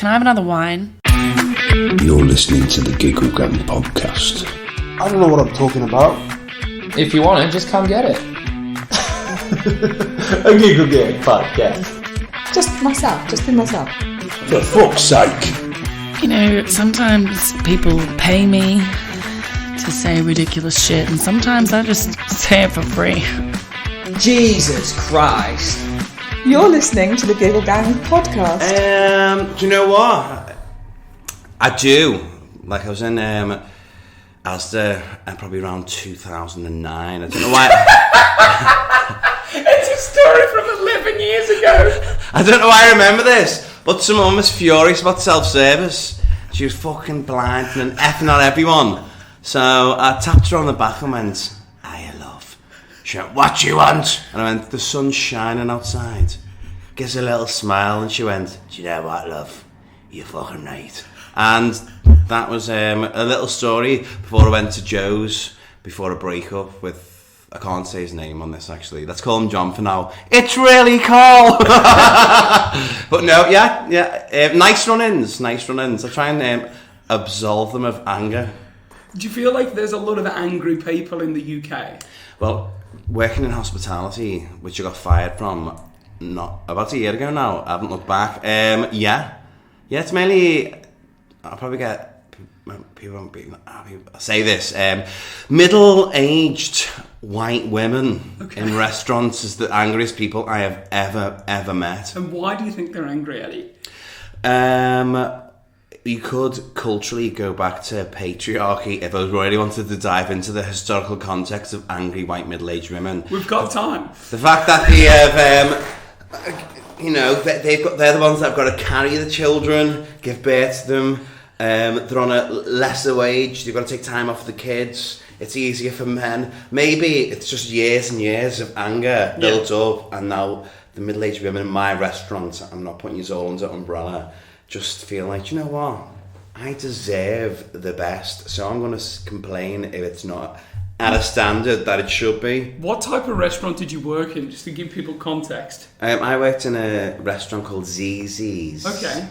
can I have another wine? You're listening to the Giggle Gang podcast. I don't know what I'm talking about. If you want it, just come get it. A Giggle Gang podcast. Just be myself. For fuck's sake. You know, sometimes people pay me to say ridiculous shit, and sometimes I just say it for free. Jesus Christ. You're listening to the Giggle Gang podcast. Do you know what? I do. Like I was in Asda probably around 2009. I don't know why. It's a story from 11 years ago. I don't know why I remember this, but some woman was furious about self-service. She was fucking blind and effing on everyone. So I tapped her on the back and went, "Hiya, love." She went, "What do you want?" And I went, "The sun's shining outside." Gives a little smile and she went, "Do you know what, love? You're fucking right." And that was a little story before I went to Joe's, before a breakup with, I can't say his name on this actually, let's call him John for now. It's really cool. But no, yeah, nice run-ins. I try and absolve them of anger. Do you feel like there's a lot of angry people in the UK? Well, working in hospitality, which I got fired from not about a year ago now, I haven't looked back. Yeah, it's mainly, I'll probably get, people won't be happy I say this, middle-aged white women in restaurants is the angriest people I have ever met. And why do you think they're angry, Eddie? You could culturally go back to patriarchy if I really wanted to dive into the historical context of angry white middle-aged women. We've got time. The fact that they have, they're the ones that have got to carry the children, give birth to them. They're on a lesser wage. They've got to take time off the kids. It's easier for men. Maybe it's just years and years of anger built up, and now the middle-aged women in my restaurant, I'm not putting you all under umbrella, just feel like, you know what, I deserve the best, so I'm going to complain if it's not at a standard that it should be. What type of restaurant did you work in, just to give people context? I worked in a restaurant called ZZ's. Okay.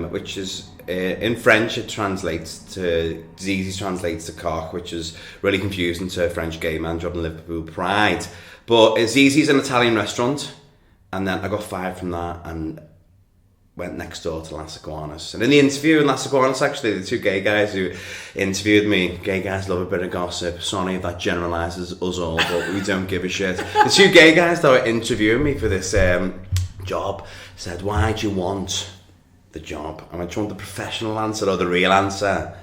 Which is, in French it translates to, ZZ's translates to cock, which is really confusing to a French gay man job in Liverpool Pride. But ZZ's is an Italian restaurant, and then I got fired from that and went next door to Las Iguanas. And in the interview in Las Iguanas, actually, the two gay guys who interviewed me, gay guys love a bit of gossip, sorry if that generalises us all, but we don't give a shit. The two gay guys that were interviewing me for this job said, "Why do you want the job?" I went, "Do you want the professional answer or the real answer?"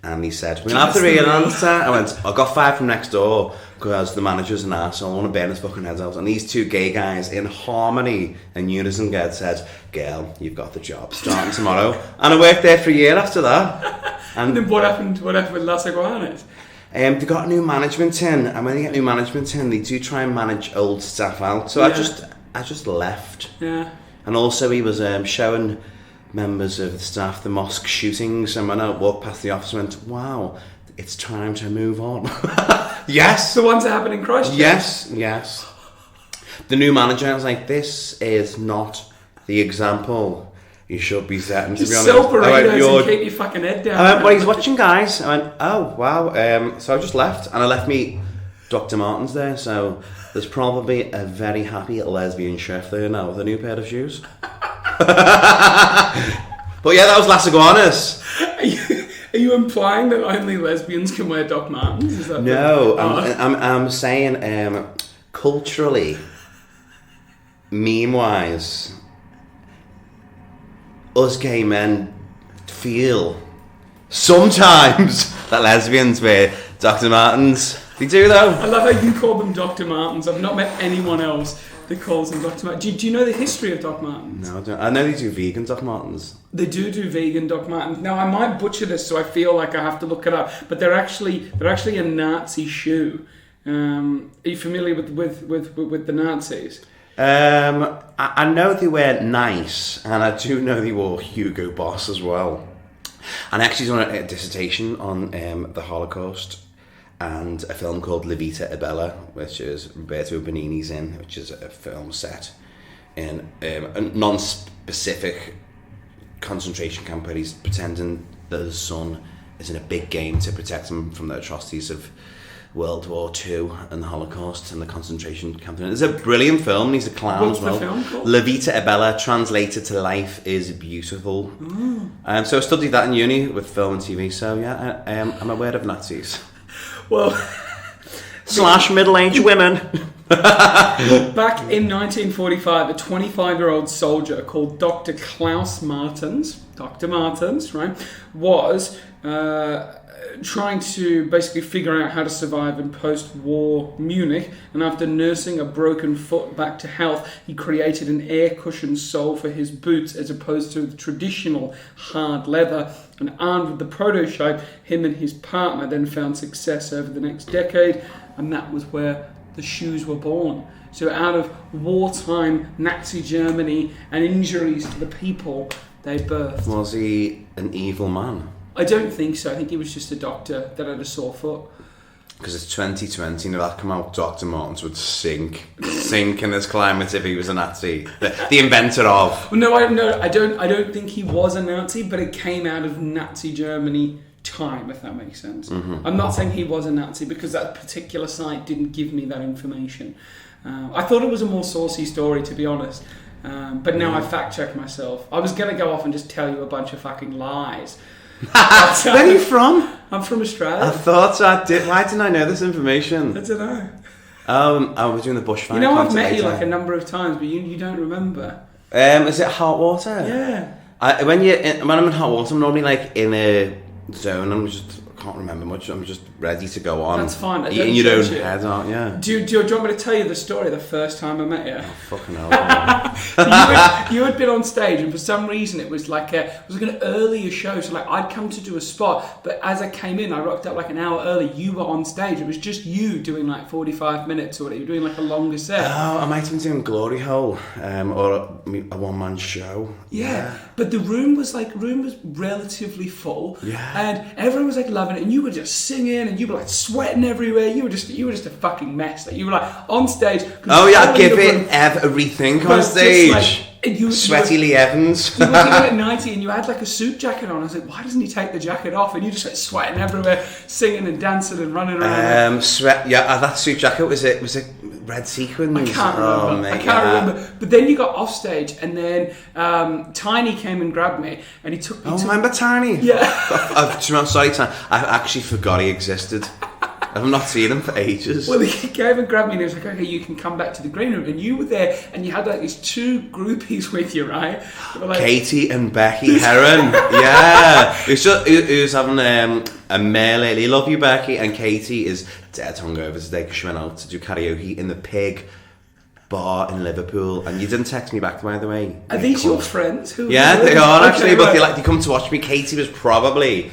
And he said, "We'll have the real answer." I went, "I got fired from next door because the manager's an arsehole, I want to burn his fucking head out." And these two gay guys in harmony and unison said, "Girl, you've got the job, starting tomorrow." And I worked there for a year after that. And then what happened with Las Iguanas? They got a new management in, and when they get new management in, they do try and manage old staff out. So I just left. Yeah. And also he was showing members of the staff the mosque shootings, and when I walked past the office I went, "Wow, it's time to move on." Yes. The ones that happened in Christchurch? Yes. The new manager, I was like, "This is not the example you should be setting, to be honest." Sell burritos and keep your fucking head down. I went, "Well, he's watching, guys." I went, "Oh, wow." So I just left, and I left me Dr. Martens there, so there's probably a very happy lesbian chef there now with a new pair of shoes. But yeah, that was Las Iguanas. Are you implying that only lesbians can wear Doc Martens? Is that No, I'm saying culturally, meme-wise, us gay men feel sometimes that lesbians wear Dr. Martens. They do though. I love how you call them Dr. Martens. I've not met anyone else that calls them Dr. Martens. Do you know the history of Doc Martens? No, I don't. I know they do vegan Doc Martens. They do vegan Doc Martens. Now I might butcher this, so I feel like I have to look it up. But they're actually a Nazi shoe. Are you familiar with the Nazis? I know they were nice, and I do know they wore Hugo Boss as well. And I actually done a dissertation on the Holocaust and a film called La Vita e Bella, which is Roberto Benigni's which is a film set in a non-specific concentration camp where he's pretending that his son is in a big game to protect him from the atrocities of World War II and the Holocaust and the concentration camp. It's a brilliant film, and he's a clown What's as well. the film called? La Vita e Bella, translated to Life is Beautiful. So I studied that in uni with film and TV, so yeah, I'm aware of Nazis. Well, / middle-aged women. back in 1945, a 25-year-old soldier called Dr. Klaus Martens, right, was trying to basically figure out how to survive in post-war Munich, and after nursing a broken foot back to health, he created an air-cushioned sole for his boots as opposed to the traditional hard leather. And armed with the prototype, him and his partner then found success over the next decade, and that was where the shoes were born. So out of wartime Nazi Germany and injuries to the people, they birthed. Was he an evil man? I don't think so. I think he was just a doctor that had a sore foot. Because it's 2020, and if that come out, Dr. Martens would sink in this climate if he was a Nazi. The inventor of. Well, I don't think he was a Nazi, but it came out of Nazi Germany time, if that makes sense. Mm-hmm. I'm not saying he was a Nazi because that particular site didn't give me that information. I thought it was a more saucy story, to be honest. But now I fact-check myself. I was going to go off and just tell you a bunch of fucking lies. Where are you from? I'm from Australia. I thought I did. Why didn't I know this information? I don't know. I was doing the bushfire. You know, I've met you like a number of times, but you don't remember. Is it hot water? Yeah. When I'm in hot water, I'm normally like in a zone. I can't remember much. I'm just ready to go on. That's fine. In your own head, aren't you? Do you want me to tell you the story the first time I met you? Oh, fucking hell. you had been on stage, and for some reason it was like it was like an earlier show. So like I'd come to do a spot, but as I came in, I rocked up like an hour early. You were on stage. It was just you doing like 45 minutes or whatever. You were doing like a longer set. Oh, I might have been doing Glory Hole or a one-man show. Yeah, but the room was relatively full. Yeah. And everyone was like loving it, and you were just singing, and you were like sweating everywhere. You were just a fucking mess. Like you were like on stage. Oh yeah, give it everything on stage. Sweaty Lee Evans. You were giving it 90, and you had like a suit jacket on. I was like, why doesn't he take the jacket off? And you just like sweating everywhere, singing and dancing and running around. That suit jacket was it red sequins? I can't remember. Oh, mate, I can't remember. But then you got off stage, and then Tiny came and grabbed me, and he took me. Remember Tiny? Yeah. I'm sorry, Tiny. I actually forgot he existed. I've not seen him for ages. Well, he came and grabbed me, and he was like, okay, you can come back to the green room. And you were there, and you had like these two groupies with you, right? Like, Katie and Becky Heron. Yeah. He was having a male lately. Love you, Becky. And Katie is dead hungover today because she went out to do karaoke in the Pig bar in Liverpool. And you didn't text me back, by the way. Are these your friends? Yeah, they are actually. But they come to watch me. Katie was probably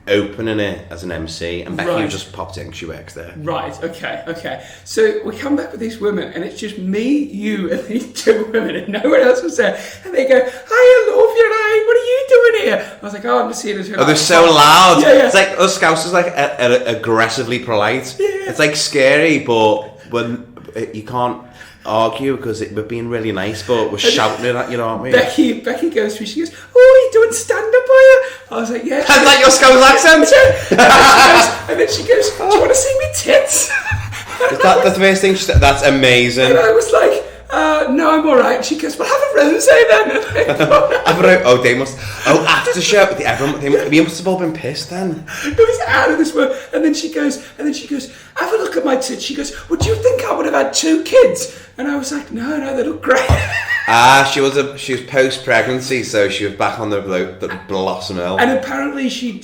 opening it as an MC, and Becky just popped in because she works there. Right, okay. So we come back with these women, and it's just me, you, and these two women, and no one else was there. And they go, "Hi, love, you're right. What are you doing here?" I was like, "Oh, I'm just here to." Oh, they're so loud. Yeah. It's like us Scousers is like aggressively polite. Yeah. It's like scary, but when you can't argue because we're being really nice, but we're shouting it at you, aren't we? Becky goes through. She goes, "Oh, are you doing stand up, are you?" I was like, "Yeah." That's like your Scouse accent. And then she goes, "Do you want to see me tits?" That's the first thing she said. That's amazing. And I was like, "No, I'm all right." She goes, "Well, have a rosé then." They must. Oh, after show, they must have all been pissed then. It was out of this world. And then she goes, "Have a look at my tits." She goes, "Would you think I would have had 2 kids?" And I was like, no, they look great. She was post pregnancy, so she was back on the blossom hill. And apparently she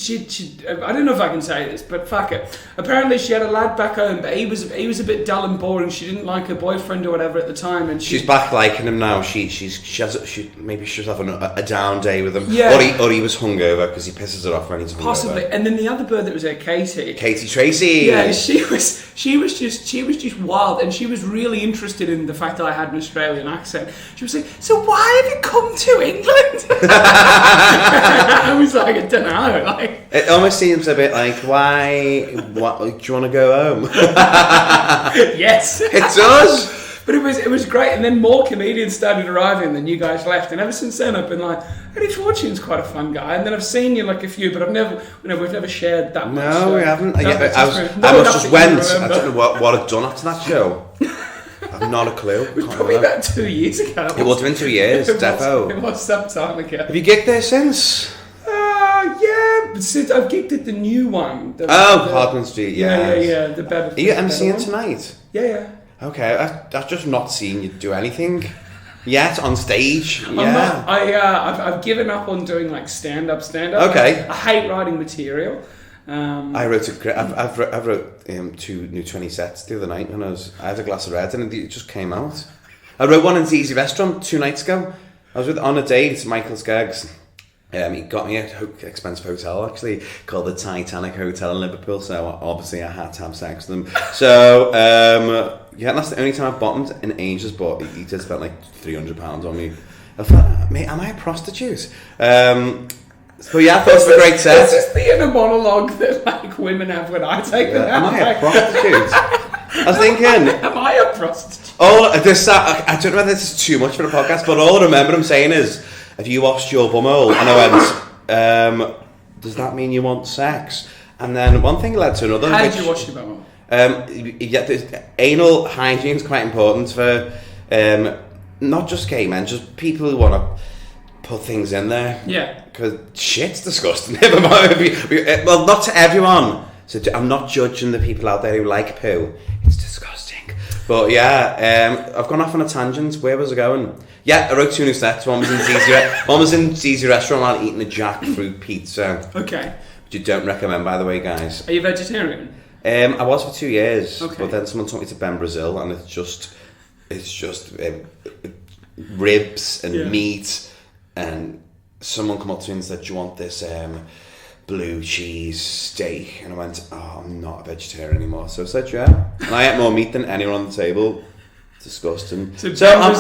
I don't know if I can say this, but fuck it. Apparently she had a lad back home, but he was a bit dull and boring. She didn't like her boyfriend or whatever at the time, and she's back liking him now. Maybe she was having a down day with him. Yeah. Or he was hungover because he pisses her off when he's hungover. Possibly. And then the other bird that was there, Katie Tracy. Yeah, she was just wild, and she was really interested in the fact that I had an Australian accent. She was like, "So why have you come to England?" I was like, "I don't know." Like, it almost seems a bit like, why? What, do you want to go home? Yes, it does. But it was great, and then more comedians started arriving, and then you guys left, and ever since then I've been like, Eddie Fortune's quite a fun guy, and then I've seen you like a few, but we've never shared that much. No, we haven't. I must just went. I don't know what I'd done after that show. I've not a clue. It was probably about 2 years ago. It would have been 2 years, defo. It was some time ago. Have you gigged there since? Yeah, but since I've gigged at the new one. Parkland Street, yeah. The better. Are you emceeing tonight? Yeah. Okay, I've just not seen you do anything yet on stage. I've given up on doing like stand up. Okay. I hate writing material. I wrote I wrote 2 new 20 sets the other night when I had a glass of red and it just came out. I wrote one in Easy Restaurant 2 nights ago. I was on a date, Michael Skeggs. He got me a expensive hotel actually called the Titanic Hotel in Liverpool, so obviously I had to have sex with them. So that's the only time I've bottomed in ages, but he did spend like £300 on me. I thought, mate, am I a prostitute? So yeah, I thought it was a great set. This is the inner monologue that like women have when I take them out. Am I a prostitute? I was thinking, am I a prostitute? I don't know whether this is too much for a podcast, but all I remember him saying is, have you washed your bumhole? And I went, does that mean you want sex? And then one thing led to another. How did you wash your bumhole? Anal hygiene is quite important for not just gay men, just people who want to put things in there. Yeah. Because shit's disgusting. Never mind. Well, not to everyone. So I'm not judging the people out there who like poo. It's disgusting. But yeah, I've gone off on a tangent. Where was I going? Yeah, I wrote 2 new sets. One was in Zizi Restaurant while eating a jackfruit pizza. Okay. Which you don't recommend, by the way, guys. Are you vegetarian? I was for 2 years. Okay. But then someone took me to Ben Brazil, and it's just ribs and meat. And someone come up to me and said, do you want this blue cheese steak? And I went, I'm not a vegetarian anymore. So I said, yeah. And I ate more meat than anyone on the table. Disgusting. So I'm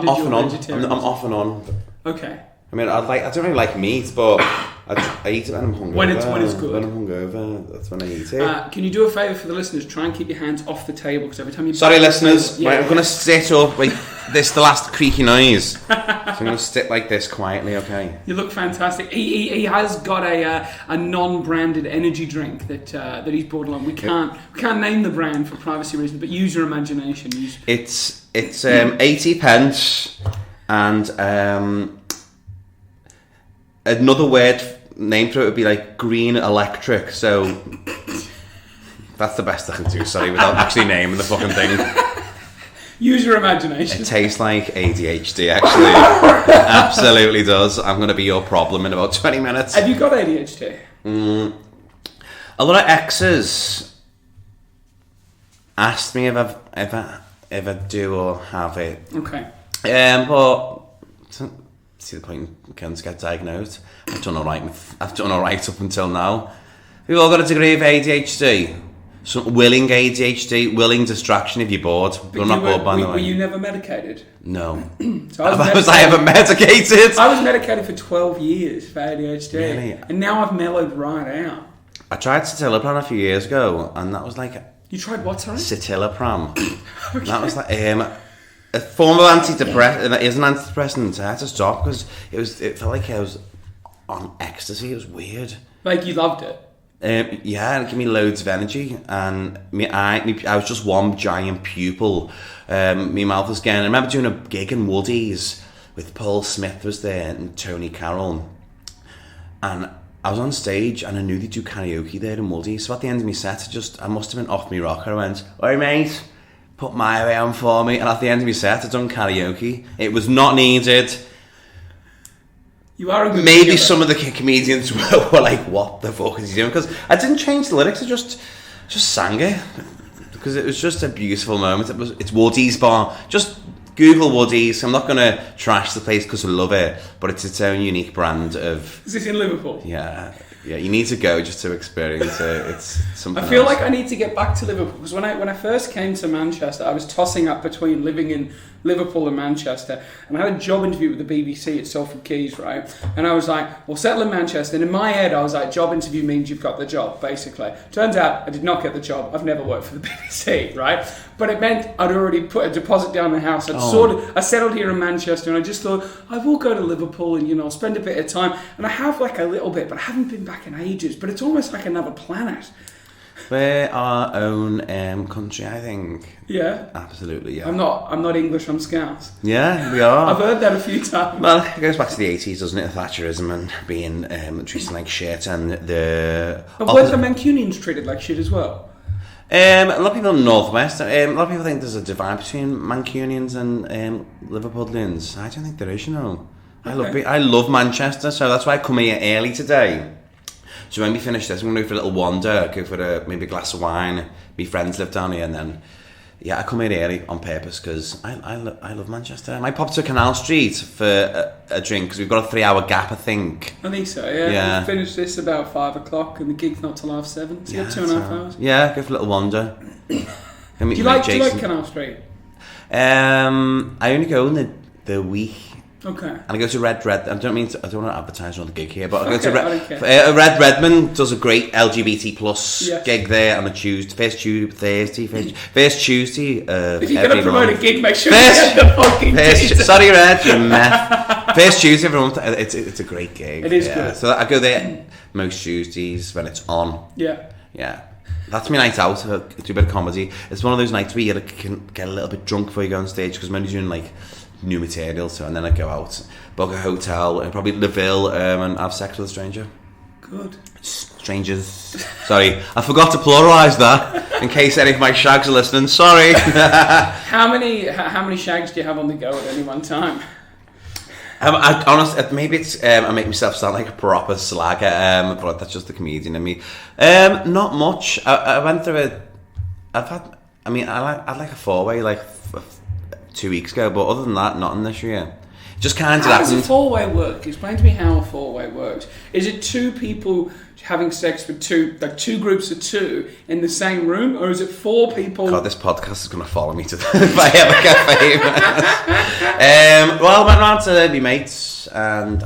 off and on. I'm off and on. Okay. I mean, I don't really like meat, but I eat it when I'm hungover. When it's good. When I'm hungover, that's when I eat it. Can you do a favour for the listeners? Try and keep your hands off the table, because every time you... Sorry, listeners. Right, I'm going to sit up. Wait, this is the last creaky noise. So I'm going to sit like this quietly, okay? You look fantastic. He has got a non-branded energy drink that he's brought along. We can't name the brand for privacy reasons, but use your imagination. It's 80 pence and another name for it would be like green electric. So that's the best I can do. Sorry, without actually naming the fucking thing. Use your imagination. It tastes like ADHD, actually. It absolutely does. I'm going to be your problem in about 20 minutes. Have you got ADHD? A lot of exes asked me if I do or have it. Okay. But see the point in kids get diagnosed. I've done all right up until now. We've all got a degree of ADHD. Some willing ADHD, willing distraction if you're bored. You're not bored, by the way. Were you never medicated? No. So I was I ever medicated? I was medicated for 12 years for ADHD. Really? And now I've mellowed right out. I tried citalopram a few years ago, and that was like... You tried what, sorry? Citalopram. Okay. That was like... a form of antidepressant. It is an antidepressant. I had to stop because it felt like I was on ecstasy. It was weird. Like you loved it? Yeah, it gave me loads of energy, and I was just one giant pupil. My mouth was getting... I remember doing a gig in Woody's with Paul Smith was there and Tony Carroll, and I was on stage and I knew they'd do karaoke there in Woody's. So at the end of my set, I must have been off my rocker. I went, "Oi mate, put my way on for me." And at the end of my set, I'd done karaoke. It was not needed. You are a good Maybe singer. some of the comedians were like, "What the fuck is he doing?" Because I didn't change the lyrics. I just sang it because it was just a beautiful moment. It's Woody's bar. Just Google Woody's. I'm not going to trash the place because I love it, but it's its own unique brand of... Is this in Liverpool? Yeah, you need to go just to experience it. It's something I feel else. like I need to get back to Liverpool because when I first came to Manchester, I was tossing up between living in Liverpool and Manchester, and I had a job interview with the BBC at Salford Quays, right? And I was like, well, settle in Manchester. And in my head, I was like, job interview means you've got the job, basically. Turns out I did not get the job. I've never worked for the BBC, right? But it meant I'd already put a deposit down the house. I settled here in Manchester, and I just thought, I will go to Liverpool and, I'll spend a bit of time. And I have like a little bit, but I haven't been back in ages. But it's almost like another planet. We're our own country, I think. Yeah. Absolutely, yeah. I'm not English, I'm Scouse. Yeah, we are. I've heard that a few times. Well, it goes back to the 80s, doesn't it? Thatcherism and being treated like shit, and the... Were the Mancunians treated like shit as well? A lot of people in the Northwest, a lot of people think there's a divide between Mancunians and Liverpudlians. I don't think there is, I love Manchester, so that's why I come here early today. So when we finish this, I'm going to go for a little wander, go for maybe a glass of wine. My friends live down here, and then, I come here early on purpose because I love Manchester. I might pop to Canal Street for a drink because we've got a 3-hour gap, I think. I think so, yeah. We'll finish this about 5 o'clock, and the gig's not till 7:30, so you have 2.5 hours. Yeah, go for a little wander. Do you like Canal Street? I only go in the week. Okay. And I go to Red. I don't want to advertise on the gig here, but I go to Red Redmond does a great LGBT plus gig there on a Tuesday, first Tuesday. If you're going to promote a gig, make sure you get the fucking sorry, Red, you meth. First Tuesday every month. It's a great gig. It is good. So I go there most Tuesdays when it's on. Yeah. Yeah. That's my night out. I do a bit of comedy. It's one of those nights where you can get a little bit drunk before you go on stage because I'm only doing like new material, so and then I go out, book a hotel, and probably Leville, and have sex with a stranger. Good. Strangers. Sorry, I forgot to pluralise that in case any of my shags are listening. Sorry. How many shags do you have on the go at any one time? Maybe it's I make myself sound like a proper slagger, but that's just the comedian in me. Not much. I went through I had like a 4-way like 2 weeks ago, but other than that, nothing this year. Just kind of happened. How does a 4-way work? Explain to me how a 4-way works. Is it 2 people having sex with 2 groups of 2 in the same room, or is it 4 people? God, this podcast is going to follow me to if I ever get famous. Well, I went round to my mates, and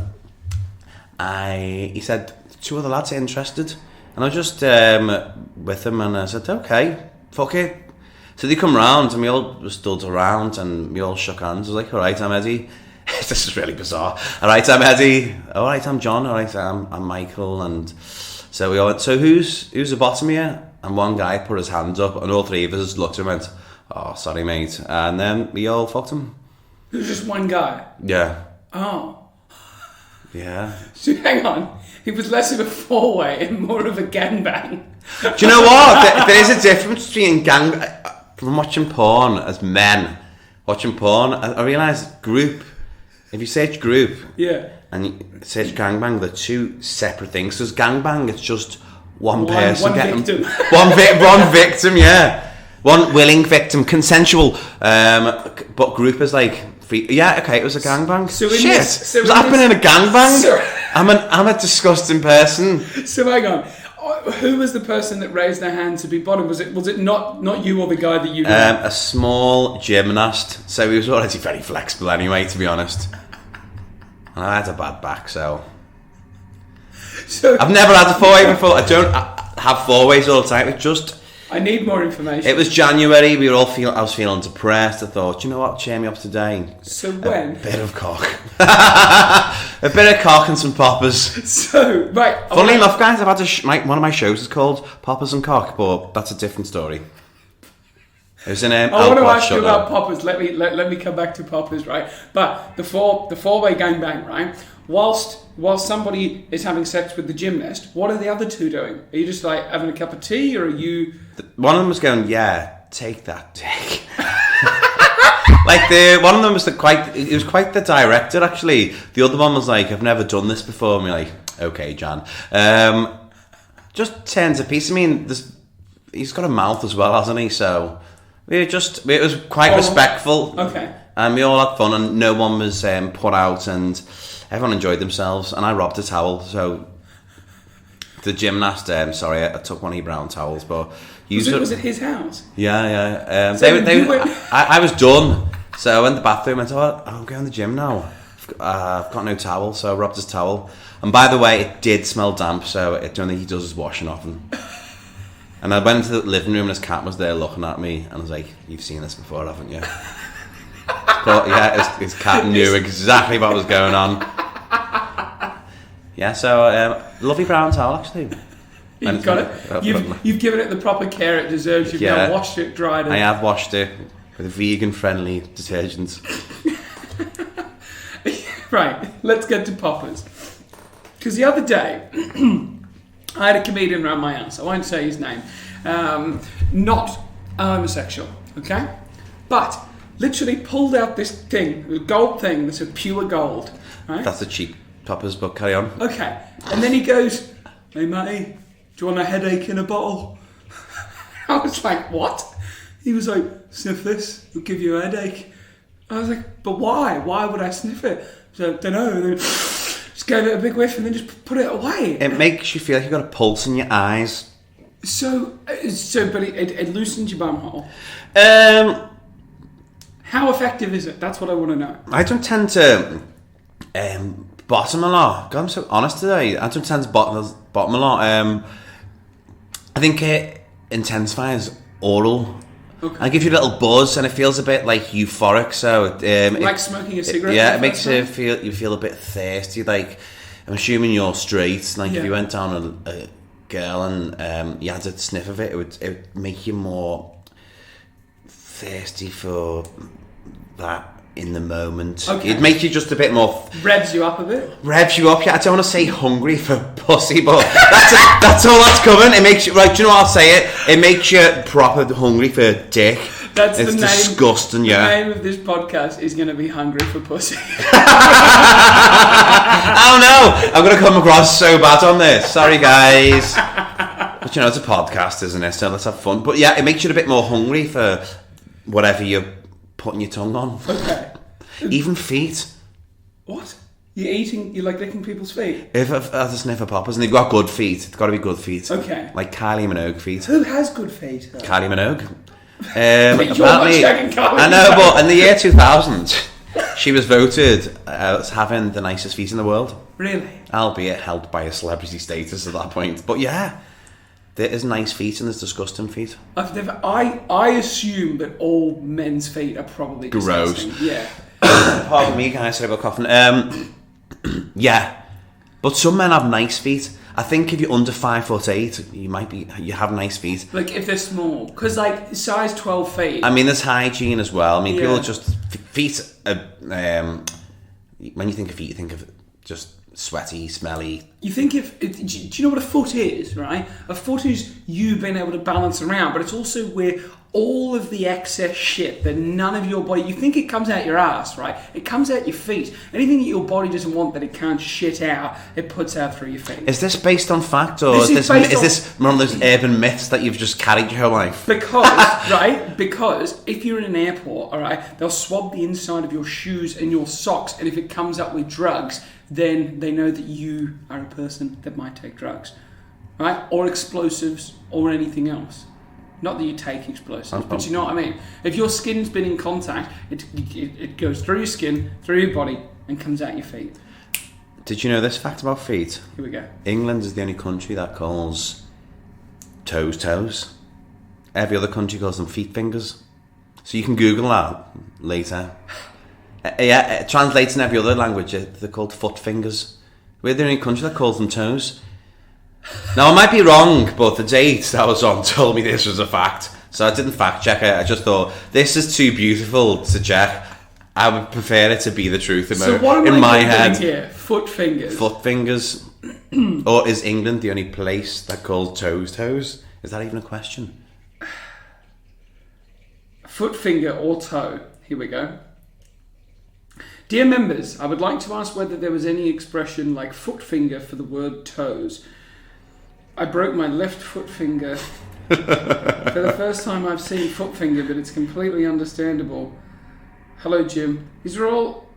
he said 2 other lads are interested, and I was just with them, and I said, okay, fuck it. So they come round, and we all stood around, and we all shook hands. I was like, all right, I'm Eddie. This is really bizarre. All right, I'm Eddie. All right, I'm John. All right, I'm Michael. And so we all went, so who's the bottom here? And one guy put his hand up, and all 3 of us looked at him and went, oh, sorry, mate. And then we all fucked him. It was just one guy? Yeah. Oh. Yeah. So hang on. It was less of a 4-way and more of a gangbang. Do you know what? There is a difference between from watching porn as men watching porn. I realised group. If you search group, and you search gangbang, they're 2 separate things. Because gangbang, it's just one person getting victim. one victim, yeah, one willing victim, consensual. But group is like free. Yeah, okay, it was a gangbang. So shit, was happening in a gangbang? I'm a disgusting person. So hang on. Who was the person that raised their hand to be bottom? Was it not you or the guy that you knew? A small gymnast. So he was already very flexible anyway, to be honest. And I had a bad back, so I've never had a 4-way before. I don't have 4-ways all the time. It just... I need more information. It was January. I was feeling depressed. I thought, you know what? Cheer me up today. So when? A bit of cock. A bit of cock and some poppers. So, right. Funnily enough, guys, I've had one of my shows is called Poppers and Cock, but that's a different story. It was in I want to ask you about poppers. Let me come back to poppers, right? But the 4-way gangbang, right? Whilst somebody is having sex with the gymnast, what are the other 2 doing? Are you just like having a cup of tea, or are you? One of them was going, yeah, take that dick. Like one of them was he was quite the director actually. The other one was like, I've never done this before. And we're like, okay, Jan. Just turns a piece. I mean, he's got a mouth as well, hasn't he? So it was quite respectful. Okay. And we all had fun, and no one was put out, and everyone enjoyed themselves. And I robbed a towel, so the gymnast. Sorry, I took one of your brown towels, but was it his house? Yeah. So I was done. So I went to the bathroom and I thought, I'm going to the gym now. I've got no towel, so I rubbed his towel. And by the way, it did smell damp, so I don't think he does his washing often. And I went into the living room and his cat was there looking at me, and I was like, you've seen this before, haven't you? But yeah, his cat knew exactly what was going on. Yeah, so lovely brown towel actually. You've got it. You've given it the proper care it deserves. You've now washed it, dried it. I have washed it with a vegan-friendly detergent. Right, let's get to poppers. Because the other day, I had a comedian around my house. I won't say his name. Not homosexual, okay? But literally pulled out this thing, a gold thing that's a pure gold. Right? That's a cheap poppers, but carry on. Okay, and then he goes, hey Matty, do you want a headache in a bottle? I was like, what? He was like, sniff this, it'll give you a headache. I was like, but why? Why would I sniff it? So, I don't know. And then just gave it a big whiff and then just put it away. It makes you feel like you've got a pulse in your eyes. So but it loosens your bumhole. How effective is it? That's what I want to know. I don't tend to bottom a lot. God, I'm so honest today. I don't tend to bottom a lot. I think it intensifies oral. Okay. I give you a little buzz, and it feels a bit like euphoric. So, like smoking a cigarette. It makes you feel a bit thirsty. Like, I'm assuming you're straight. Like, if you went down a girl and you had a sniff of it, it would make you more thirsty for that in the moment. Okay. It'd make you just a bit more. Revs you up a bit. Revs you up. Yeah, I don't want to say hungry for pussy, but that's all that's coming. It makes you right. Do you know what I'll say? It makes you proper hungry for dick. It's the name, disgusting. The name of this podcast is going to be Hungry for Pussy. Oh no! I'm going to come across so bad on this. Sorry, guys. But you know, it's a podcast, isn't it? So let's have fun. But yeah, it makes you a bit more hungry for whatever you're putting your tongue on. Okay. Even feet. What? You like licking people's feet? If I had a sniff of poppers and they've got good feet, it's got to be good feet. Okay. Like Kylie Minogue feet. Who has good feet? Though? Kylie Minogue. Apparently, I know, but in the year 2000, she was voted as having the nicest feet in the world. Really? Albeit held by a celebrity status at that point. But yeah, there is nice feet and there's disgusting feet. I assume that all men's feet are probably disgusting. Gross. Yeah. Pardon me, guys. Sorry about coughing. Yeah, but some men have nice feet. I think if you're under 5'8", you have nice feet. Like if they're small, because like size 12 feet. I mean, there's hygiene as well. I mean, people just feet. When you think of feet, you think of just sweaty, smelly. You think do you know what a foot is, right? A foot is you being able to balance around, but it's also where all of the excess shit that none of your body, you think it comes out your ass, right? It comes out your feet. Anything that your body doesn't want that it can't shit out, it puts out through your feet. Is this based on fact, or is this one of those urban myths that you've just carried your whole life? Because if you're in an airport, all right, they'll swab the inside of your shoes and your socks, and if it comes up with drugs, then they know that you are a person that might take drugs, right? Or explosives, or anything else. Not that you take explosives, but you know what I mean. If your skin's been in contact, it goes through your skin, through your body, and comes out your feet. Did you know this fact about feet? Here we go. England is the only country that calls toes. Every other country calls them feet fingers. So you can Google that later. It translates in every other language. They're called foot fingers. We're the only country that calls them toes. Now, I might be wrong, but the date that I was on told me this was a fact. So I didn't fact check it. I just thought, this is too beautiful to check. I would prefer it to be the truth in my head. Here? Foot fingers. Foot fingers. Or is England the only place that calls toes? Is that even a question? Foot finger or toe. Here we go. Dear members, I would like to ask whether there was any expression like foot finger for the word toes. I broke my left foot finger. For the first time I've seen foot finger, but it's completely understandable. Hello, Jim. These are all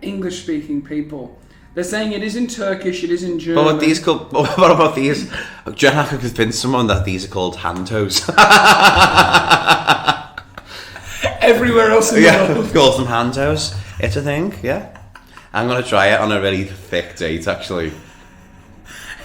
English speaking people. They're saying it is in Turkish, it is in German. What about these? Do you have to convince someone that these are called hand toes? everywhere else in the world. Calls them hand toes. It's a thing, yeah. I'm going to try it on a really thick date, actually.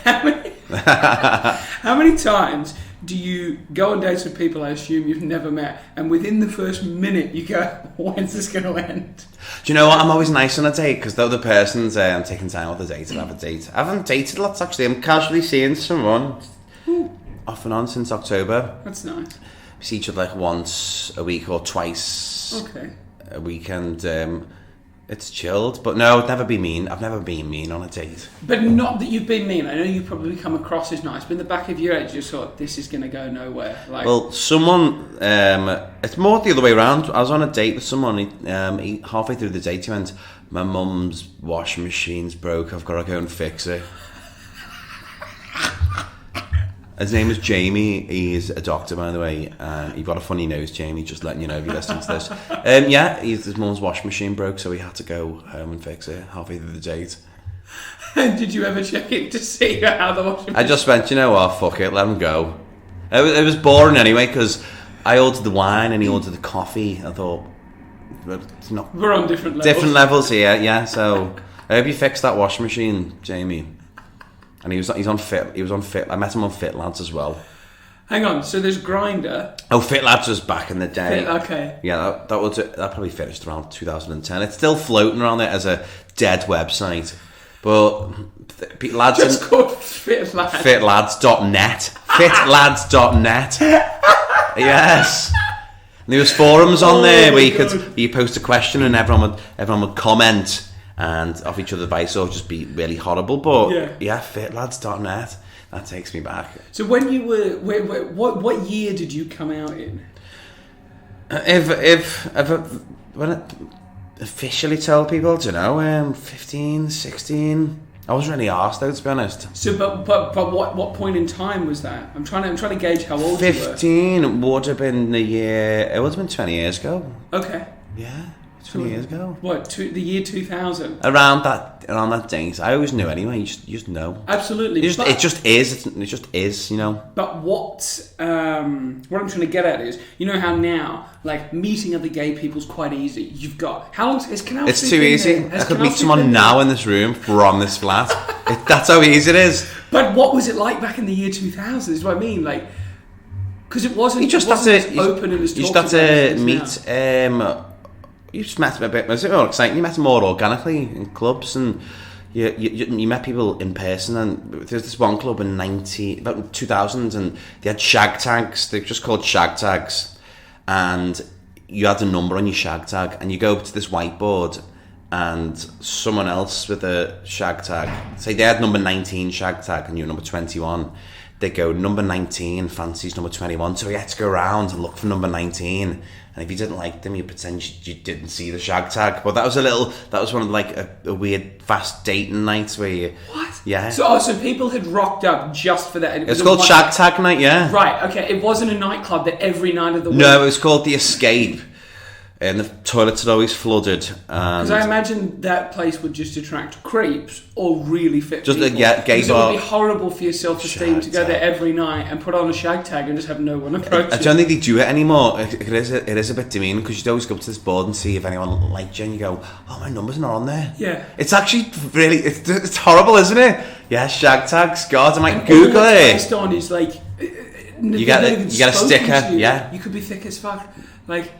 How many times do you go on dates with people I assume you've never met, and within the first minute you go, when's this going to end? Do you know what? I'm always nice on a date, because the other person's taking time off the date to have a date. I haven't dated lots, actually. I'm casually seeing someone off and on since October. That's nice. We see each other like once a week or twice a week, and it's chilled. But no, I'd never be mean. I've never been mean on a date. But not that you've been mean. I know you probably come across as nice, but in the back of your head, you just thought, this is going to go nowhere. Like, well, someone, it's more the other way around. I was on a date with someone, he halfway through the date, he went, my mum's washing machine's broke, I've got to go and fix it. His name is Jamie. He's a doctor, by the way. You've got a funny nose, Jamie, just letting you know if you listen to this. His mum's washing machine broke, so he had to go home and fix it halfway through the date. Did you ever check it to see how the washing machine... I just went, you know what, fuck it, let him go. It was boring anyway, because I ordered the wine and he ordered the coffee. I thought, it's not... We're on different levels. Different levels here, yeah, so... I hope you fixed that washing machine, Jamie. And he was on Fit. I met him on Fit Lads as well. Hang on, so there's Grindr. Oh, Fit Lads was back in the day. Okay. Yeah, that probably finished around 2010. It's still floating around there as a dead website. But lads, just called Fit Lads. Fitlads.net. Fitlads.net. Yes. And there was forums on there where you post a question and everyone would comment and off each other's advice, or just be really horrible. But fitlads.net, that takes me back. So when you were, what year did you come out in? When I officially tell people, I don't know, 15, 16. I wasn't really asked though, to be honest. So, but what point in time was that? I'm trying to gauge how old 15 you were. Would have been the year. It would have been 20 years ago. Okay. Yeah. 20 years ago. What? The year 2000. Around that date, I always knew anyway. You just know. Absolutely. It just is. You know. But what I'm trying to get at is, you know how now, like, meeting other gay people's quite easy. You've got how long is Canal? It's too easy. I could meet someone now in this room from this flat. That's how easy it is. But what was it like back in the year 2000? Is what I mean, like, because it wasn't. You just have to meet. You just met him a bit. It was more exciting. You met him more organically in clubs, and you met people in person. And there's this one club in about 2000, and they had shag tags. They're just called shag tags, and you had a number on your shag tag, and you go up to this whiteboard, and someone else with a shag tag, say they had number 19 shag tag, and you're number 21. They go, number 19 fancies number 21, so you had to go around and look for number 19. And if you didn't like them, you pretend you didn't see the shag tag. But that was one of like a weird fast dating nights where you... What? Yeah. So people had rocked up just for that. And it's called shag tag night, yeah. Right, okay. It wasn't a nightclub that every night of the week... No, it was called The Escape. And the toilets are always flooded. Because I imagine that place would just attract creeps or really fit just people. Gay bar. It would be horrible for your self-esteem to go there every night and put on a shag tag and just have no one approach you. I don't think they do it anymore. It is a bit demeaning because you'd always go up to this board and see if anyone liked you, and you go, "Oh, my number's not on there." Yeah. It's actually really it's horrible, isn't it? Yeah, shag tags. God, I might Google it. Based on is like you get a sticker. Yeah. You could be thick as fuck. Like.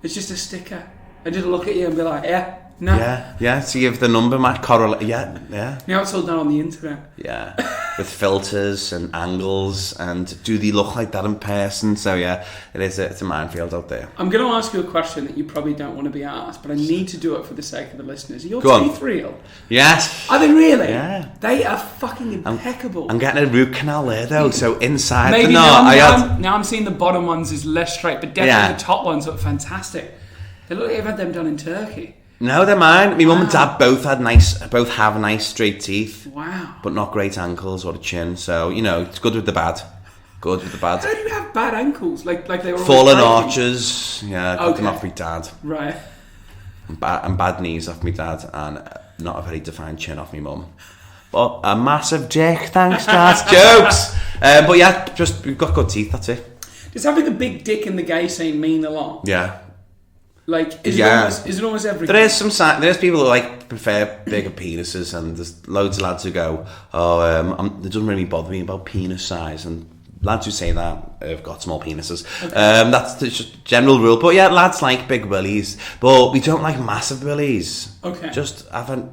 It's just a sticker. I just look at you and be like, yeah, no. Yeah. See if the number might correlate. Yeah. Now it's all done on the internet. Yeah. With filters and angles, and do they look like that in person? So yeah, it's a minefield out there. I'm going to ask you a question that you probably don't want to be asked, but I need to do it for the sake of the listeners. Are your teeth real? Yes. Are they really? Yeah. They are fucking impeccable. I'm getting a root canal there though, so inside maybe the knot. Now I'm seeing the bottom ones is less straight, but definitely the top ones look fantastic. They look like you've had them done in Turkey. No, they're mine. My mum and dad both have nice straight teeth. Wow. But not great ankles or a chin, so you know it's good with the bad. Good with the bad. How do you have bad ankles? Like they were fallen arches. Yeah, got them off my dad. Right. And bad knees off my dad, and not a very defined chin off my mum. But a massive dick, thanks, Dad. Jokes. But yeah, just we've got good teeth. That's it. Does having a big dick in the gay scene mean a lot? Yeah. Like, is it almost everything? There's people who like prefer bigger penises, and there's loads of lads who go, it doesn't really bother me about penis size, and lads who say that have got small penises. Okay. That's the general rule. But yeah, lads like big willies, but we don't like massive willies. Okay. Just have a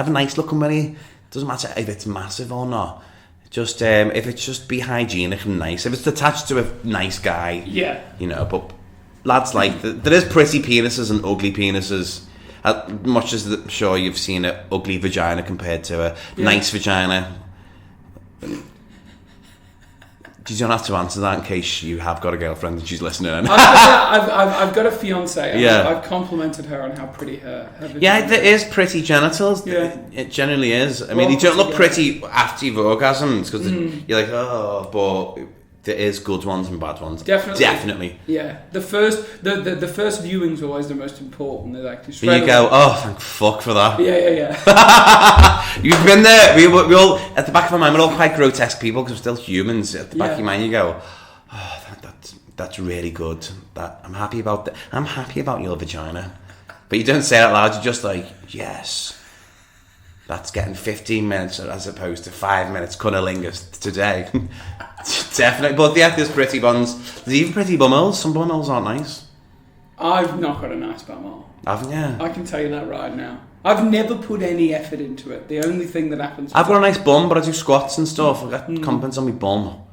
nice looking willy. Doesn't matter if it's massive or not. Just if it's just be hygienic and nice. If it's attached to a nice guy, But lads like there is pretty penises and ugly penises. As much as I'm sure you've seen an ugly vagina compared to a nice vagina. You don't have to answer that in case you have got a girlfriend and she's listening. I've got a fiance. I've complimented her on how pretty her vagina there is pretty genitals. Yeah. It generally is. I mean, you don't look pretty after you've orgasmed because you're like, but there is good ones and bad ones. Definitely. Yeah. The first viewing's always the most important. They're like, but you go, thank fuck for that. Yeah. You've been there. We all, at the back of my mind, we're all quite grotesque people because we're still humans. At the back of your mind, you go, that's really good. I'm happy about that. I'm happy about your vagina. But you don't say it out loud. You're just like, yes. That's getting 15 minutes as opposed to 5 minutes cunnilingus today. Definitely. But there's pretty buns. There's even pretty bumholes. Some bumholes aren't nice. I've not got a nice bumhole. Haven't you? I can tell you that right now. I've never put any effort into it. The only thing that happens... I've got a nice bum, but I do squats and stuff. I've got compliments on my bum.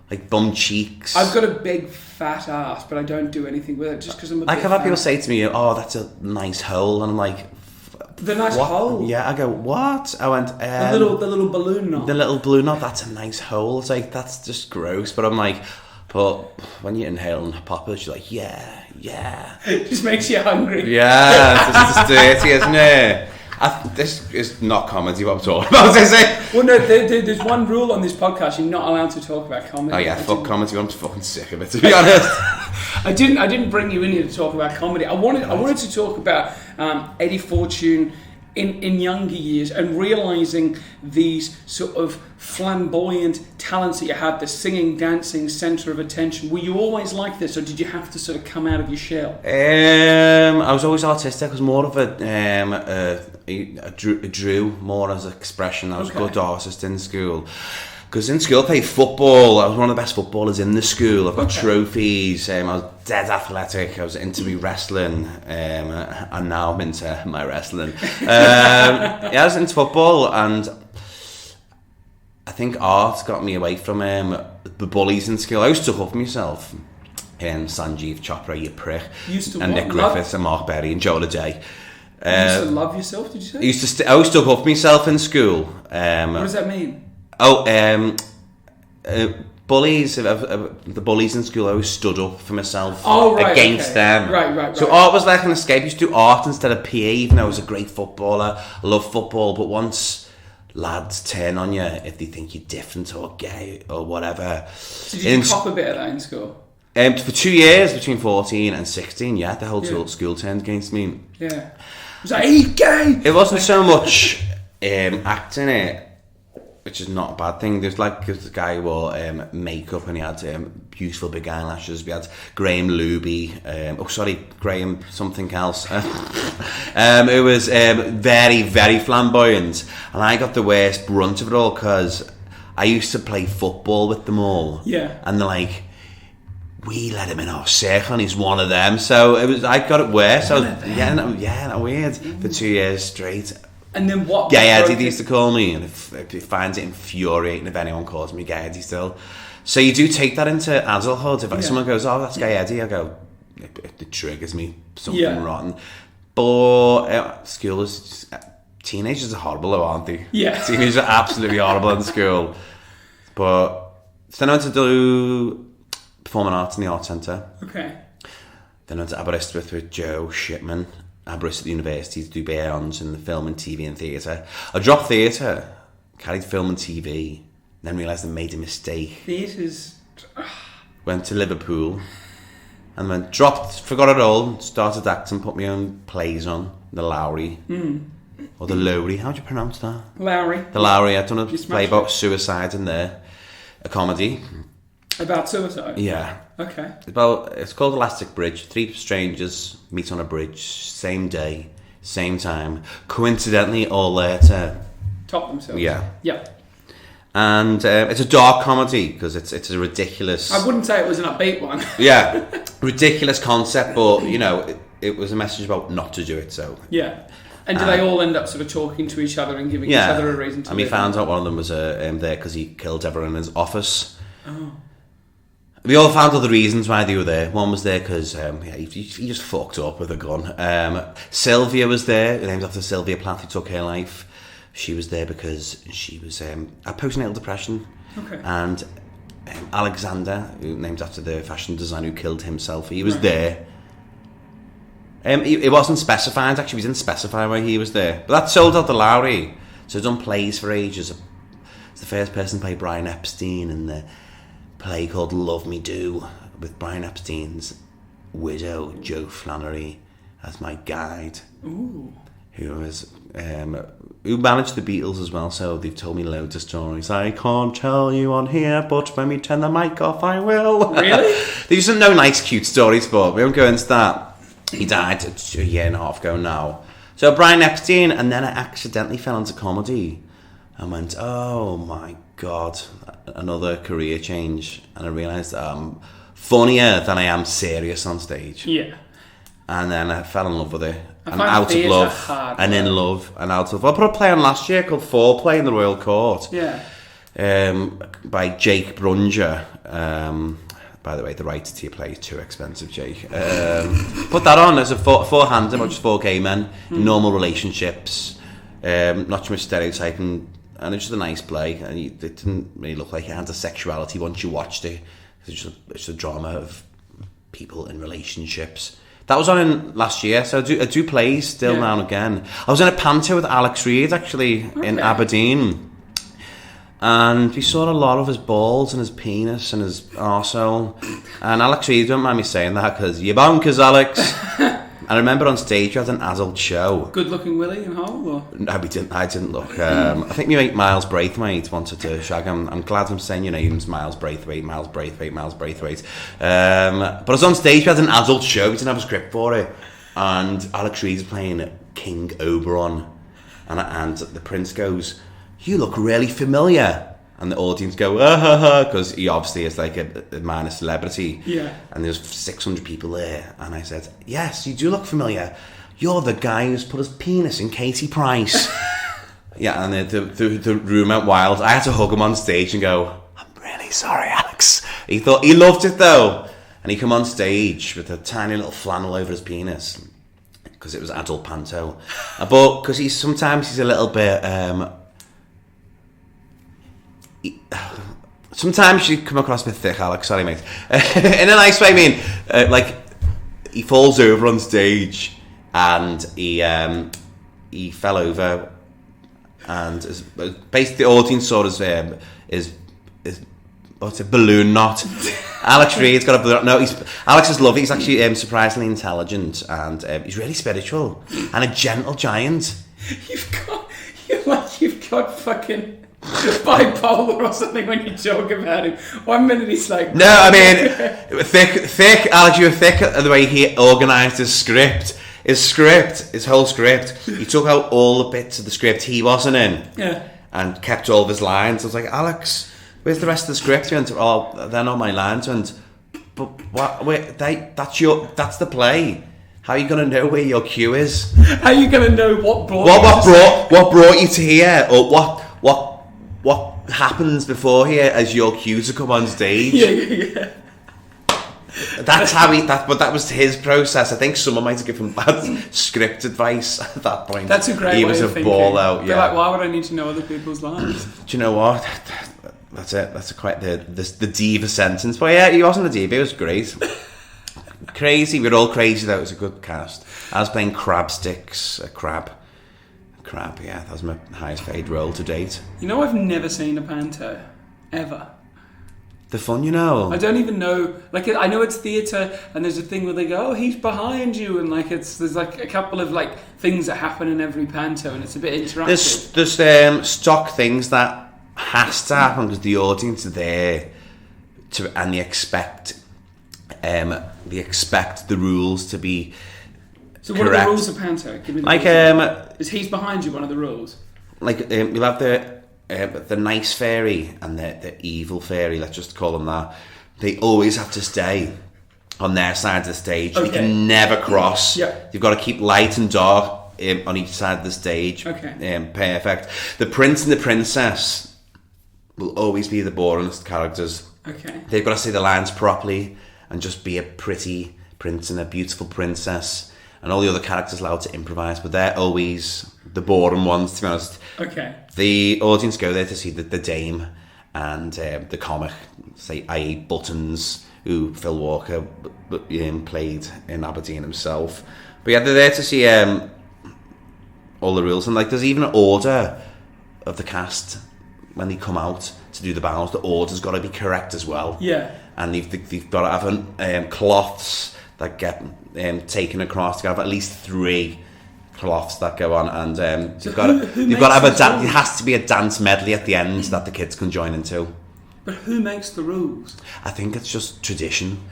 Like bum cheeks. I've got a big fat ass, but I don't do anything with it just because I'm a bit I've had people say to me, that's a nice hole. And I'm like... The nice hole? Yeah, I go, what? I went... the little balloon knot. The little balloon knot, that's a nice hole. It's like, that's just gross. But I'm like... But when you inhale and pop it, you're like, yeah. It just makes you hungry. Yeah, it's dirty, isn't it? This is not comedy, what I'm talking about, is it? Well, no, there's one rule on this podcast: you're not allowed to talk about comedy. Oh yeah, fuck comedy. I'm fucking sick of it, to be honest. I didn't bring you in here to talk about comedy. I wanted to talk about Eddie Fortune in younger years and realising these sort of flamboyant talents that you had, the singing, dancing, centre of attention. Were you always like this, or did you have to sort of come out of your shell? I was always artistic. I was more of I drew more as an expression. I was a good artist in school. Because in school I played football. I was one of the best footballers in the school. I've got trophies. I was dead athletic. I was into me wrestling. And now I'm into my wrestling. I was into football, and I think art got me away from the bullies in school. I always took up myself. Sanjeev Chopra, you prick. And Nick Griffiths and Mark Berry and Joe Day. You used to love yourself, did you say? I always took up myself in school. What does that mean? Bullies, the bullies in school, I always stood up for myself against them. Right. So art was like an escape. I used to do art instead of PE, even though I was a great footballer. I love football, but once lads turn on you if they think you're different or gay or whatever. So did you cop a bit of that in school? For 2 years, between 14 and 16, the whole school turned against me. Yeah. It was like, hey, gay! It wasn't so much acting it, which is not a bad thing. There's a guy who wore makeup and he had beautiful big eyelashes. We had Graham Luby. Graham something else. It was very, very flamboyant. And I got the worst brunt of it all because I used to play football with them all. Yeah. And they're like, we let him in our circle and he's one of them. So I got it worse. So weird for 2 years straight. And then what? Gay Eddie, they used to call me, and if he finds it infuriating if anyone calls me Gay Eddie still. So you do take that into adulthood. If someone goes, oh, that's Gay Eddie, I go, it triggers me, something rotten. But school is... Teenagers are horrible, though, aren't they? Yeah. Teenagers are absolutely horrible in school. But then I went to do performing arts in the Art Centre. Okay. Then I went to Aberystwyth with Joe Shipman. Aberystwyth at the university to do Bearons in the film and TV and theatre. I dropped theatre, carried film and TV, then realised I made a mistake. Theatre's... Went to Liverpool, and then forgot it all, started acting, put my own plays on, the Lowry. Or the Lowry, how do you pronounce that? Lowry. The Lowry, I'd done a play about suicide in there, a comedy. About suicide? Yeah. Okay. It's called Elastic Bridge. 3 strangers meet on a bridge, same day, same time. Coincidentally, all there to... Top themselves. Yeah. Yeah. And it's a dark comedy because it's a ridiculous... I wouldn't say it was an upbeat one. Yeah. Ridiculous concept, but, you know, it was a message about not to do it, so... Yeah. And do they all end up sort of talking to each other and giving each other a reason to and we live? found out one of them was there because he killed everyone in his office. Oh. We all found other reasons why they were there. One was there because he just fucked up with a gun. Sylvia was there, named after Sylvia Plath, who took her life. She was there because she was had postnatal depression. Okay. And Alexander, who named after the fashion designer who killed himself, he was there. It wasn't specified, actually. We didn't specify why he was there. But that sold out the Lowry. So done plays for ages. It's the first person to play Brian Epstein in the play called Love Me Do, with Brian Epstein's widow, Jo Flannery, as my guide. Ooh. Who was who managed the Beatles as well, so they've told me loads of stories. I can't tell you on here, but when we turn the mic off, I will. Really? There's some nice, cute stories, but we won't go into that. He died a year and a half ago now. So Brian Epstein, and then I accidentally fell into comedy and went, oh my God, another career change. And I realised I'm funnier than I am serious on stage. Yeah. And then I fell in love with it. And find out of theatre love. hard, And in love. And out of... I put a play on last year called Foreplay in the Royal Court. Yeah. By Jake Brunger. By the way, the rights to your play is too expensive, Jake. Put that on as a four-hander, not just 4 gay men in normal relationships, not too much stereotyping, and it's just a nice play. And it didn't really look like it had a sexuality once you watched it. It's just a drama of people in relationships. That was on in last year, so I do plays still now and again. I was in a panto with Alex Reid actually in Aberdeen. And we saw a lot of his balls and his penis and his arsehole. And Alex Reid, don't mind me saying that because you're bonkers, Alex. And I remember on stage we had an adult show. Good looking Willie and Hole? Or? No, I didn't look. I think my mate Miles Braithwaite wanted to shag him. I'm glad I'm saying your names, Miles Braithwaite. But I was on stage, we had an adult show, we didn't have a script for it. And Alex Reid's playing King Oberon. And the prince goes, you look really familiar. And the audience go, because he obviously is like a minor celebrity. Yeah. And there's 600 people there. And I said, yes, you do look familiar. You're the guy who's put his penis in Katie Price. Yeah, and the room went wild. I had to hug him on stage and go, I'm really sorry, Alex. He loved it though. And he come on stage with a tiny little flannel over his penis. Because it was adult panto. But because sometimes he's a little bit... sometimes you come across a bit thick, Alex. Sorry, mate. In a nice way, I mean. Like, he falls over on stage and he fell over, and basically the audience saw his what's a balloon knot. Alex Reid's got a balloon. No, Alex is lovely. He's actually surprisingly intelligent, and he's really spiritual and a gentle giant. You've got fucking bipolar or something when you talk about him. 1 minute he's like... No, I mean, thick, Alex, you were thick at the way he organised his script. His whole script. He took out all the bits of the script he wasn't in. Yeah. And kept all of his lines. I was like, Alex, where's the rest of the script? He went, oh, they're not my lines. And but what? Wait, that's the play. How are you going to know where your cue is? How are you going to know what brought you to here, or what happens before here as your cue to come on stage? Yeah. That's how but that was his process. I think someone might have given bad script advice at that point. That's a great He way was of a thinking. ball out. Yeah. Like, why would I need to know other people's lines? Do you know what? That's it. That's quite the diva sentence. But yeah, he wasn't a diva. He was great. Crazy. We were all crazy though. It was a good cast. I was playing Crab Sticks, a crab. Yeah, that was my highest paid role to date. You know, I've never seen a panto ever. The fun, you know. I don't even know. Like, I know it's theatre, and there's a thing where they go, "Oh, he's behind you," and like there's like a couple of like things that happen in every panto, and it's a bit interactive. There's stock things that has to happen because the audience are there and they expect the rules to be So what correct. are the rules of panto? Give me the Like rules. Is he's behind you one of the rules? like you'll have the nice fairy and the evil fairy. Let's just call them that. They always have to stay on their side of the stage. Okay. You can never cross. Yeah. You've got to keep light and dark on each side of the stage. Okay. Perfect. The prince and the princess will always be the boringest characters. Okay. They've got to say the lines properly and just be a pretty prince and a beautiful princess. And all the other characters allowed to improvise, but they're always the boring ones, to be honest. Okay. The audience go there to see the dame and the comic, say, i.e. Buttons, who Phil Walker played in Aberdeen himself. But yeah, they're there to see all the rules. And like, there's even an order of the cast when they come out to do the bows. The order's got to be correct as well. Yeah. And they've got to have cloths that get taken across. They've got to have at least 3 cloths that go on, and So they've got to who have makes a those it has to be a dance medley at the end that the kids can join into. But who makes the rules? I think it's just tradition.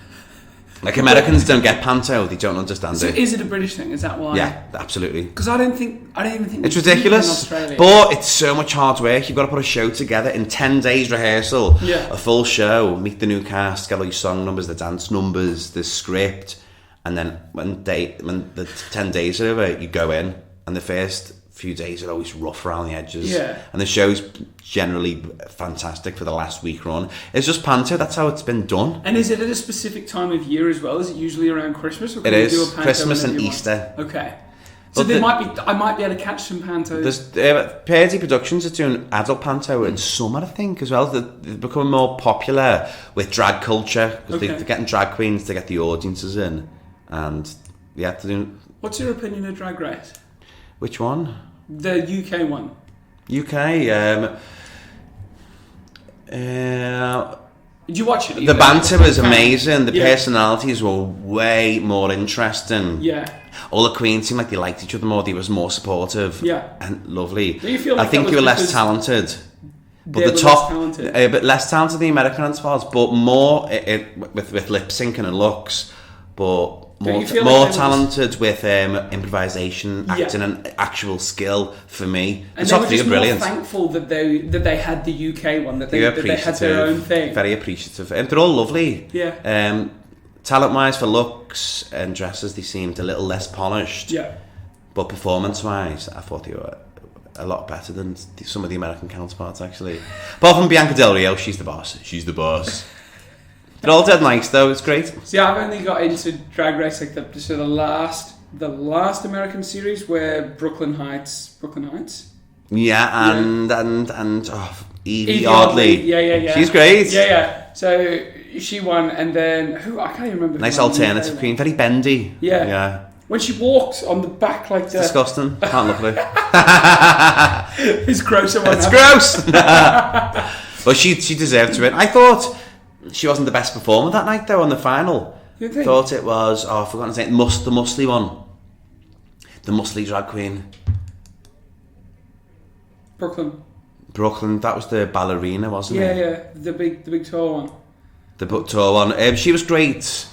Like, Americans don't get panto; they don't understand So it. is it a British thing? Is that why? Yeah, absolutely. Because I don't even think It's they do it ridiculous, in Australia. but it's so much hard work. You've got to put a show together in 10 days rehearsal, Yeah. a full show, meet the new cast, get all your song numbers, the dance numbers, the script, and then when the 10 days are over, you go in, and the first few days are always rough around the edges. Yeah. And the show's generally fantastic for the last week run. It's just panto, that's how it's been done. And is it at a specific time of year as well? Is it usually around Christmas? Or can It you is. do a panto Christmas whenever and you want? Easter. Okay. So But I might be able to catch some pantos. There's Purdy Productions are doing adult panto in summer, I think, as well. They're becoming more popular with drag culture because Okay. they're getting drag queens to get the audiences in, and yeah, they're doing. What's your opinion of Drag Race? Which one? The UK one. UK. Did you watch it? The banter was amazing. The Yeah. personalities were way more interesting. Yeah. All the queens seemed like they liked each other more. They was more supportive. Yeah. And lovely. Do you feel I like think that they were was less because talented. But they the were top, less talented? but less talented than the American dancers, but more with lip syncing and looks, but Don't more you feel more like they were talented with improvisation, Yeah. acting, and actual skill. For me, And the they were top 3 just are brilliant. more thankful that they had the UK one, that they Very had their own thing. Very appreciative, and they're all lovely. Yeah. Talent-wise, for looks and dresses, they seemed a little less polished. Yeah. But performance-wise, I thought they were a lot better than some of the American counterparts, actually. Apart from Bianca Del Rio, she's the boss. She's the boss. They're all dead nice, though. It's great. See, I've only got into Drag Race like the last American series where Brooklyn Heights. Yeah, and Evie Evie Oddly. Yeah. She's great. Yeah. So she won, and then who I can't even remember. who Nice won the alternative UK queen. Very bendy. Yeah. Yeah. one. When she walked on the back like that, Disgusting. Can't look at it. it's gross. It's gross. But she deserved to win. I thought she wasn't the best performer that night, though, on the final. You think? Thought it was, I've forgotten his name, the muscly one. The muscly drag queen. Brooklyn, that was the ballerina, wasn't it? Yeah, the big tall one. The tall one. She was great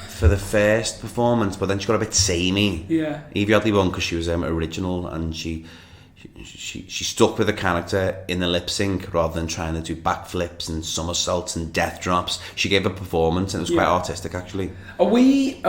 for the first performance, but then she got a bit samey. Yeah. Evie Oddly won because she was original, and she stuck with the character in the lip sync rather than trying to do backflips and somersaults and death drops. She gave a performance, and it was quite artistic, actually. Are we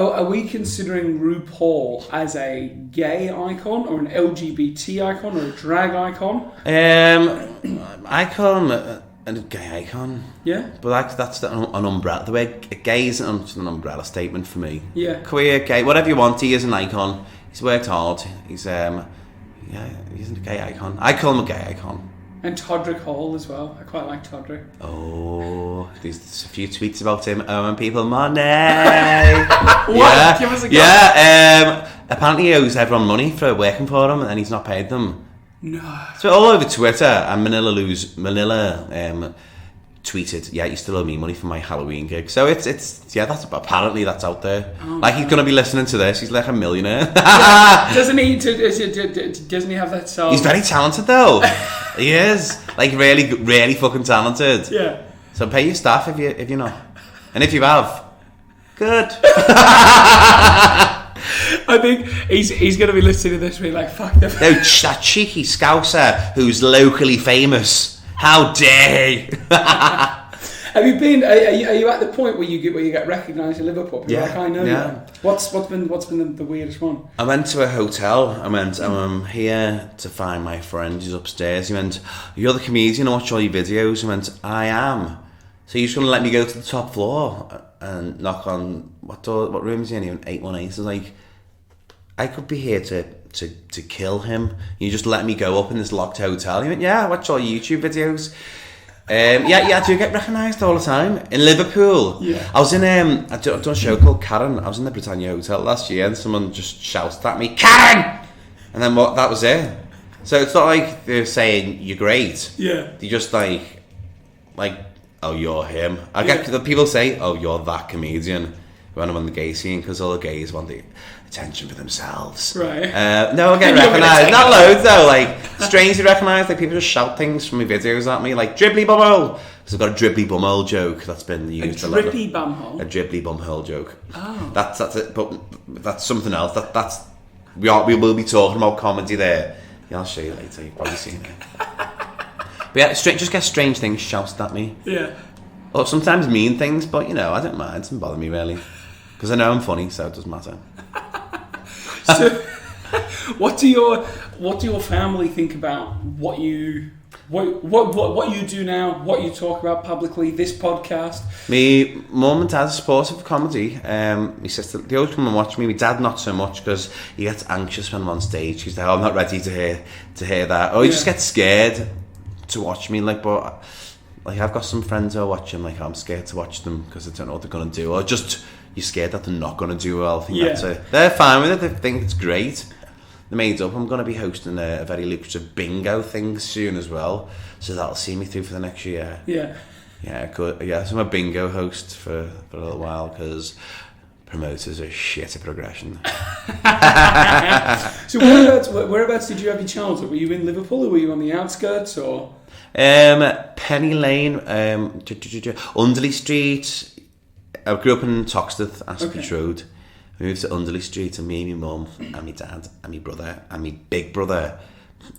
considering RuPaul as a gay icon or an LGBT icon or a drag icon? I call him a gay icon. Yeah. But that's an umbrella. The way gay is an umbrella statement for me. Yeah. Queer, gay, whatever you want. He is an icon. He's worked hard. He's he's a gay icon. I call him a gay icon. And Todrick Hall as well. I quite like Todrick. Oh, there's a few tweets about him owing people money. What? Yeah, Give us a go. yeah. Apparently he owes everyone money for working for him, and he's not paid them. No. So all over Twitter, and Manila tweeted, "Yeah, you still owe me money for my Halloween gig." So it's apparently that's out there. Like, he's gonna be listening to this. He's like a millionaire. Doesn't he have that song? He's very talented though. He is like really fucking talented. Yeah. So pay your staff if you're not. And if you have, good. I think he's going to be listening to this being like, fuck them. No, that cheeky Scouser who's locally famous. How dare he? Have you been? Are you at the point where you get recognised in Liverpool? People are like, I know you. What's been the weirdest one? I went to a hotel. I'm here to find my friend who's upstairs. He went, "You're the comedian. I watch all your videos." I went, "I am." So you're just going to let me go to the top floor and knock on what door? What room is he in? 818. I was like, I could be here to kill him. You just let me go up in this locked hotel. He went, "Yeah, I watch all your YouTube videos." I do get recognised all the time in Liverpool. Yeah. I was in I done a show called Karen. I was in the Britannia Hotel last year, and someone just shouted at me, "Karen!" And then that was it. So it's not like they're saying you're great. Yeah. They just like, oh, you're him. I get the people say, "Oh, you're that comedian." When I'm on the gay scene, because all the gays want the attention for themselves. Right. No, I get recognised. Not loads though. Like strangely recognised. Like people just shout things from my videos at me, like "dribbly bumhole," because I've got a dribbly bumhole joke that's been used. A dribbly bumhole. A dribbly bumhole joke. Oh. That's it. But that's something else. We will be talking about comedy there. Yeah, I'll show you later. You've probably seen it. But yeah, just get strange things shouted at me. Yeah. Or sometimes mean things, but I don't mind. It doesn't bother me really. Because I know I'm funny, so it doesn't matter. So, what do your family think about what you do now? What you talk about publicly? This podcast. Me mum and dad are supportive of comedy. My sister, they always come and watch me. My dad not so much because he gets anxious when I'm on stage. He's like, "Oh, I'm not ready to hear that." Or he just gets scared to watch me. But I've got some friends who are watching. I'm scared to watch them because I don't know what they're gonna do, or just. You're scared that they're not going to do well. I think that's it. They're fine with it. They think it's great. They're made up. I'm going to be hosting a very lucrative bingo thing soon as well, so that'll see me through for the next year. Yeah, good. Yeah, so I'm a bingo host for a little while because promoters are shit at progression. So whereabouts did you have your childhood? Were you in Liverpool or were you on the outskirts or? Penny Lane, Underley Street. I grew up in Toxteth, Ascot Road. I moved to Underley Street, and me and my mum and my dad and my brother and my big brother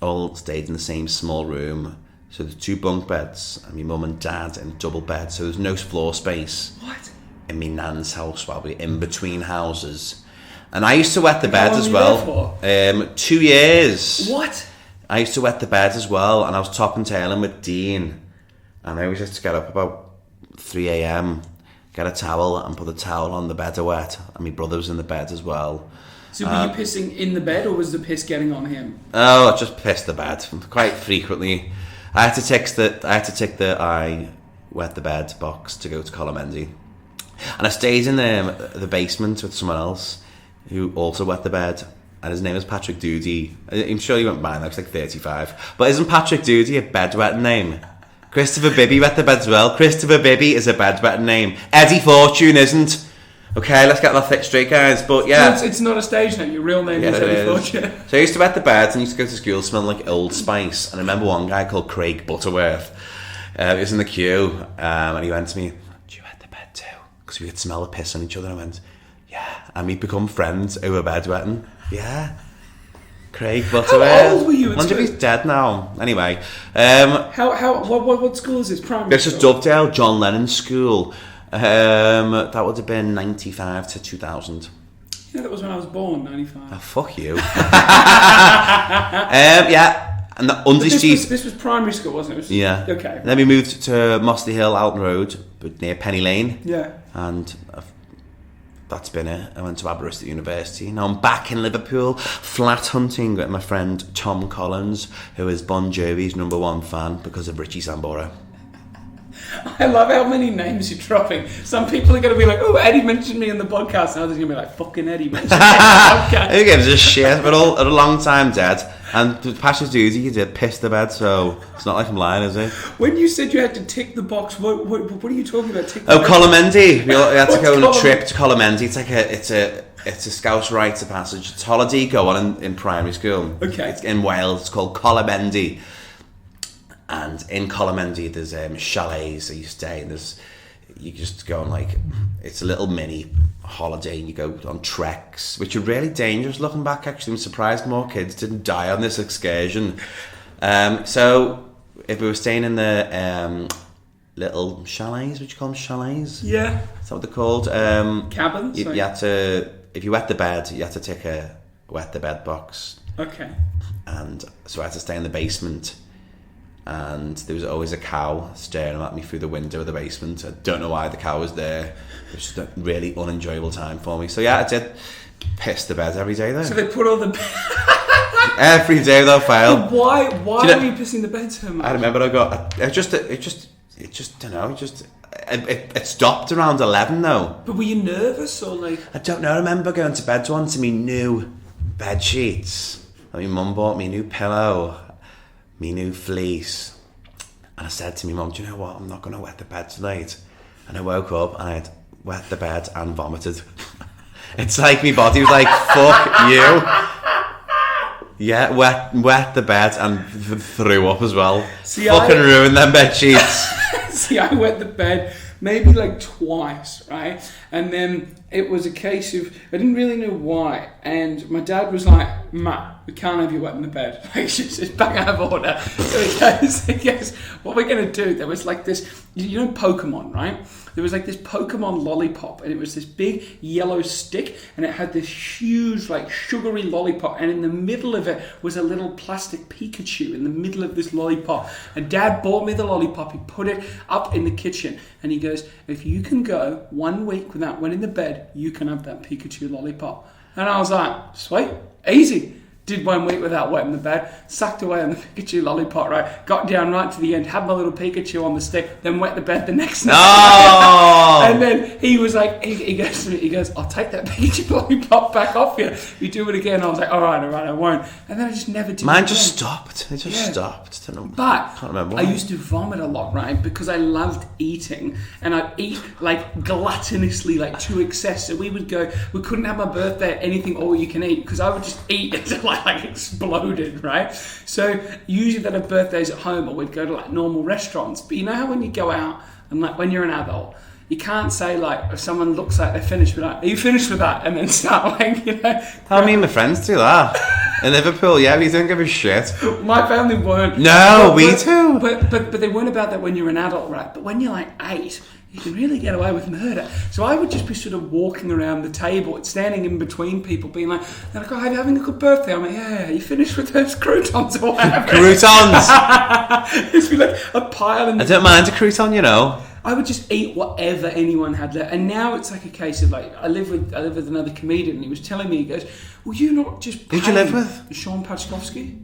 all stayed in the same small room. So there's 2 bunk beds, and my mum and dad in a double bed. So there's no floor space. What? In my nan's house while we were in between houses. And I used to wet the bed as well. 2 years. What? I used to wet the bed as well, and I was top and tailing with Dean. And I always used to get up about 3 a.m, get a towel and put the towel on the bed to wet, and my brother was in the bed as well. So were you pissing in the bed, or was the piss getting on him? Oh, I just pissed the bed quite frequently. I had to tick the I wet the bed box to go to Colomendy, and I stayed in the basement with someone else who also wet the bed, and his name is Patrick Doody. I'm sure you won't mind. I was like 35, but isn't Patrick Doody a bedwetting name? Christopher Bibby wet the bed as well. Christopher Bibby is a bedwetting name. Eddie Fortune isn't. Okay, let's get that straight, guys. But yeah, it's not a stage name. Your real name is Eddie Fortune. So I used to wet the beds and used to go to school smelling like Old Spice. And I remember one guy called Craig Butterworth. He was in the queue, and he went to me, "Do you wet the bed too?" Because we could smell the piss on each other. And I went, "Yeah." And we'd become friends over bedwetting. Yeah. Craig Butterworth. How old were you? I wonder if he's dead now. Anyway. What school is this? Primary This is Dovedale, John Lennon School. That would have been 95 to 2000. Yeah, that was when I was born, 95. Oh, fuck you. Yeah. And the Underley Street. This was primary school, wasn't it? Yeah. Okay. And then we moved to Mossley Hill, Alton Road, but near Penny Lane. Yeah. And that's been it. I went to Aberystwyth University. Now I'm back in Liverpool, flat hunting with my friend Tom Collins, who is Bon Jovi's #1 fan because of Richie Sambora. I love how many names you're dropping. Some people are going to be like, "Oh, Eddie mentioned me in the podcast," and others are going to be like, "Fucking Eddie mentioned me in the podcast." Who gives a shit? We're all a long time dead. And Patrick Doody, you did piss the bed, so it's not like I'm lying, is it? When you said you had to tick the box, what are you talking about? Colomendy. We had to go on a trip to Colomendy. It's like it's a Scouse rites of passage. It's holiday go on in primary school. Okay. It's in Wales. It's called Colomendy. And in Colomendy, there's chalets that you stay, and you just go on like, it's a little mini holiday, and you go on treks, which are really dangerous looking back. Actually, I'm surprised more kids didn't die on this excursion. So if we were staying in the little chalets, would you call them chalets? Yeah. Is that what they're called? Cabins? You had to, if you wet the bed, you had to take a wet the bed box. Okay. And so I had to stay in the basement, and there was always a cow staring at me through the window of the basement. I don't know why the cow was there. It was just a really unenjoyable time for me. So yeah, I did piss the bed every day though. So they put all the... Every day without fail. Why were you pissing the bed so much? I remember it stopped around 11 though. But were you nervous or like... I don't know. I remember going to bed once in my new bed sheets. My mum bought me a new pillow, me new fleece, and I said to my mum, do you know what, I'm not going to wet the bed tonight. And I woke up and I had wet the bed and vomited. It's like my body was like, fuck you. Yeah, wet the bed and threw up as well. Ruined them bed sheets. See, I wet the bed maybe like twice, right? And then it was a case of, I didn't really know why. And my dad was like, Matt, we can't have you wet in the bed. Like, it's back out of order. So he goes, what we're going to do, there was like this, you know Pokemon, right? There was like this Pokemon lollipop, and it was this big yellow stick, and it had this huge like sugary lollipop, and in the middle of it was a little plastic Pikachu in the middle of this lollipop. And Dad bought me the lollipop, he put it up in the kitchen, and he goes, if you can go 1 week without wetting the bed, you can have that Pikachu lollipop. And I was like, sweet, easy. Did 1 week without wetting the bed, sucked away on the Pikachu lollipop, right? Got down right to the end, had my little Pikachu on the stick, then wet the bed the next night. Oh! And then he was like, he goes to me, he goes, I'll take that Pikachu lollipop back off you. You do it again. I was like, all right, I won't. And then I just never did. Mine just stopped. It just stopped. I don't know. But Can't remember why. I used to vomit a lot, right? Because I loved eating, and I'd eat like gluttonously, like to excess. So we couldn't have my birthday at anything all you can eat, because I would just eat until I like exploded, right? So usually that have birthdays at home, or we'd go to like normal restaurants. But you know how when you go out and like when you're an adult, you can't say like, if someone looks like they're finished with that, are you finished with that? And then start like, you know. I mean, my friends do that. In Liverpool, yeah, we don't give a shit. My family weren't. No, we do. But they weren't about that when you're an adult, right? But when you're like 8, you can really get away with murder. So I would just be sort of walking around the table, standing in between people, being like, they're like, oh, are you having a good birthday? I'm like, yeah, you finished with those croutons or whatever? Croutons! It'd be like a pile. I don't mind a crouton, you know. I would just eat whatever anyone had left. And now it's like a case of like, I live with another comedian, and he was telling me, he goes, will you not just Who'd you live with? Sean Paczkowski.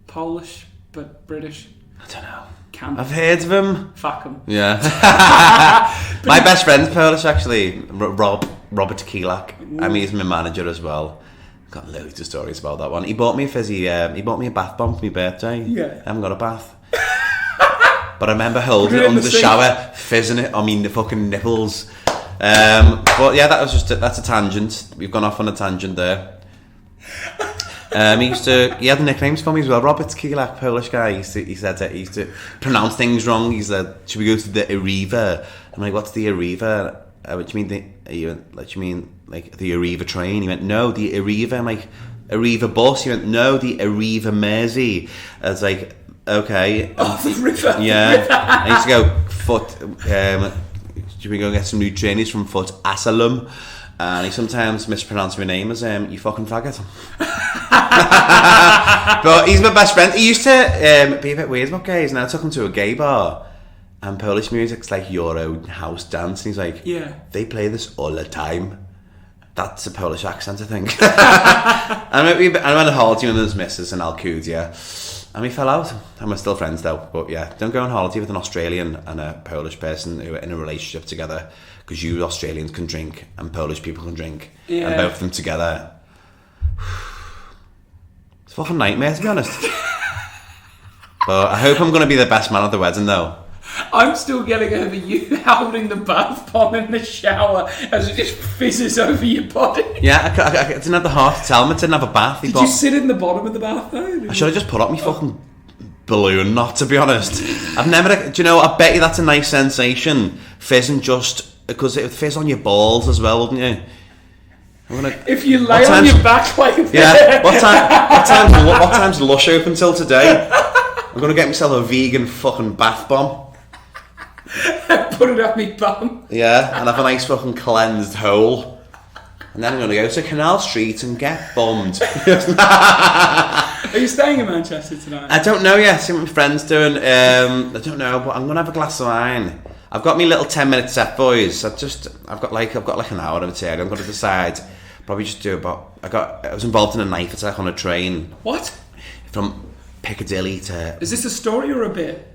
Polish, but British. I don't know. Can't. I've heard of him. Fuck him. Yeah. My best friend's Polish, actually. Robert Kielak. I mean, he's my manager as well. Got loads of stories about that one. He bought me a bath bomb for my birthday. Yeah. I haven't got a bath. But I remember holding it under the shower, fizzing it on me fucking nipples. But yeah, that's a tangent. We've gone off on a tangent there. He had nicknames for me as well. Robert Kielak, Polish guy. He said that he used to pronounce things wrong. He said, should we go to the Arriva? I'm like, what's the Arriva? What do you mean like the Arriva train? He went, no, the Arriva. I'm like, Arriva bus? He went, no, the Arriva Mersey. I was like, okay. Oh, the river. Yeah. I used to go foot. Should we go get some new trainees from Foot Asylum? And he sometimes mispronounced my name as you fucking faggot. But he's my best friend. He used to be a bit weird about gays, and I took him to a gay bar, and Polish music's like Euro house dance, and he's like, yeah, they play this all the time. That's a Polish accent, I think. I went on holiday with his missus in Alcudia, and we fell out, and we're still friends though. But yeah, don't go on holiday with an Australian and a Polish person who are in a relationship together, because you Australians can drink and Polish people can drink, and both of them together. It's a fucking nightmare, to be honest. But I hope I'm going to be the best man at the wedding, though. I'm still getting over you holding the bath bomb in the shower as it just fizzes over your body. Yeah, I didn't have the heart to tell him I didn't have a bath. Did you sit in the bottom of the bath, though? I should have just put up my fucking balloon knot, to be honest. I've never... Do you know, I bet you that's a nice sensation. Fizzing just... Because it would fizz on your balls as well, wouldn't you? If you lay on your back like that. Yeah. What time's Lush open till today? I'm going to get myself a vegan fucking bath bomb. Put it up me bum. Yeah, and have a nice fucking cleansed hole. And then I'm going to go to Canal Street and get bummed. Are you staying in Manchester tonight? I don't know yet. See what my friend's doing. I don't know, but I'm going to have a glass of wine. I've got me little 10-minute set, boys. I've got like an hour, I would say. I'm going to decide. Probably just do about... I was involved in a knife attack on a train. What? From Piccadilly to... Is this a story or a bit?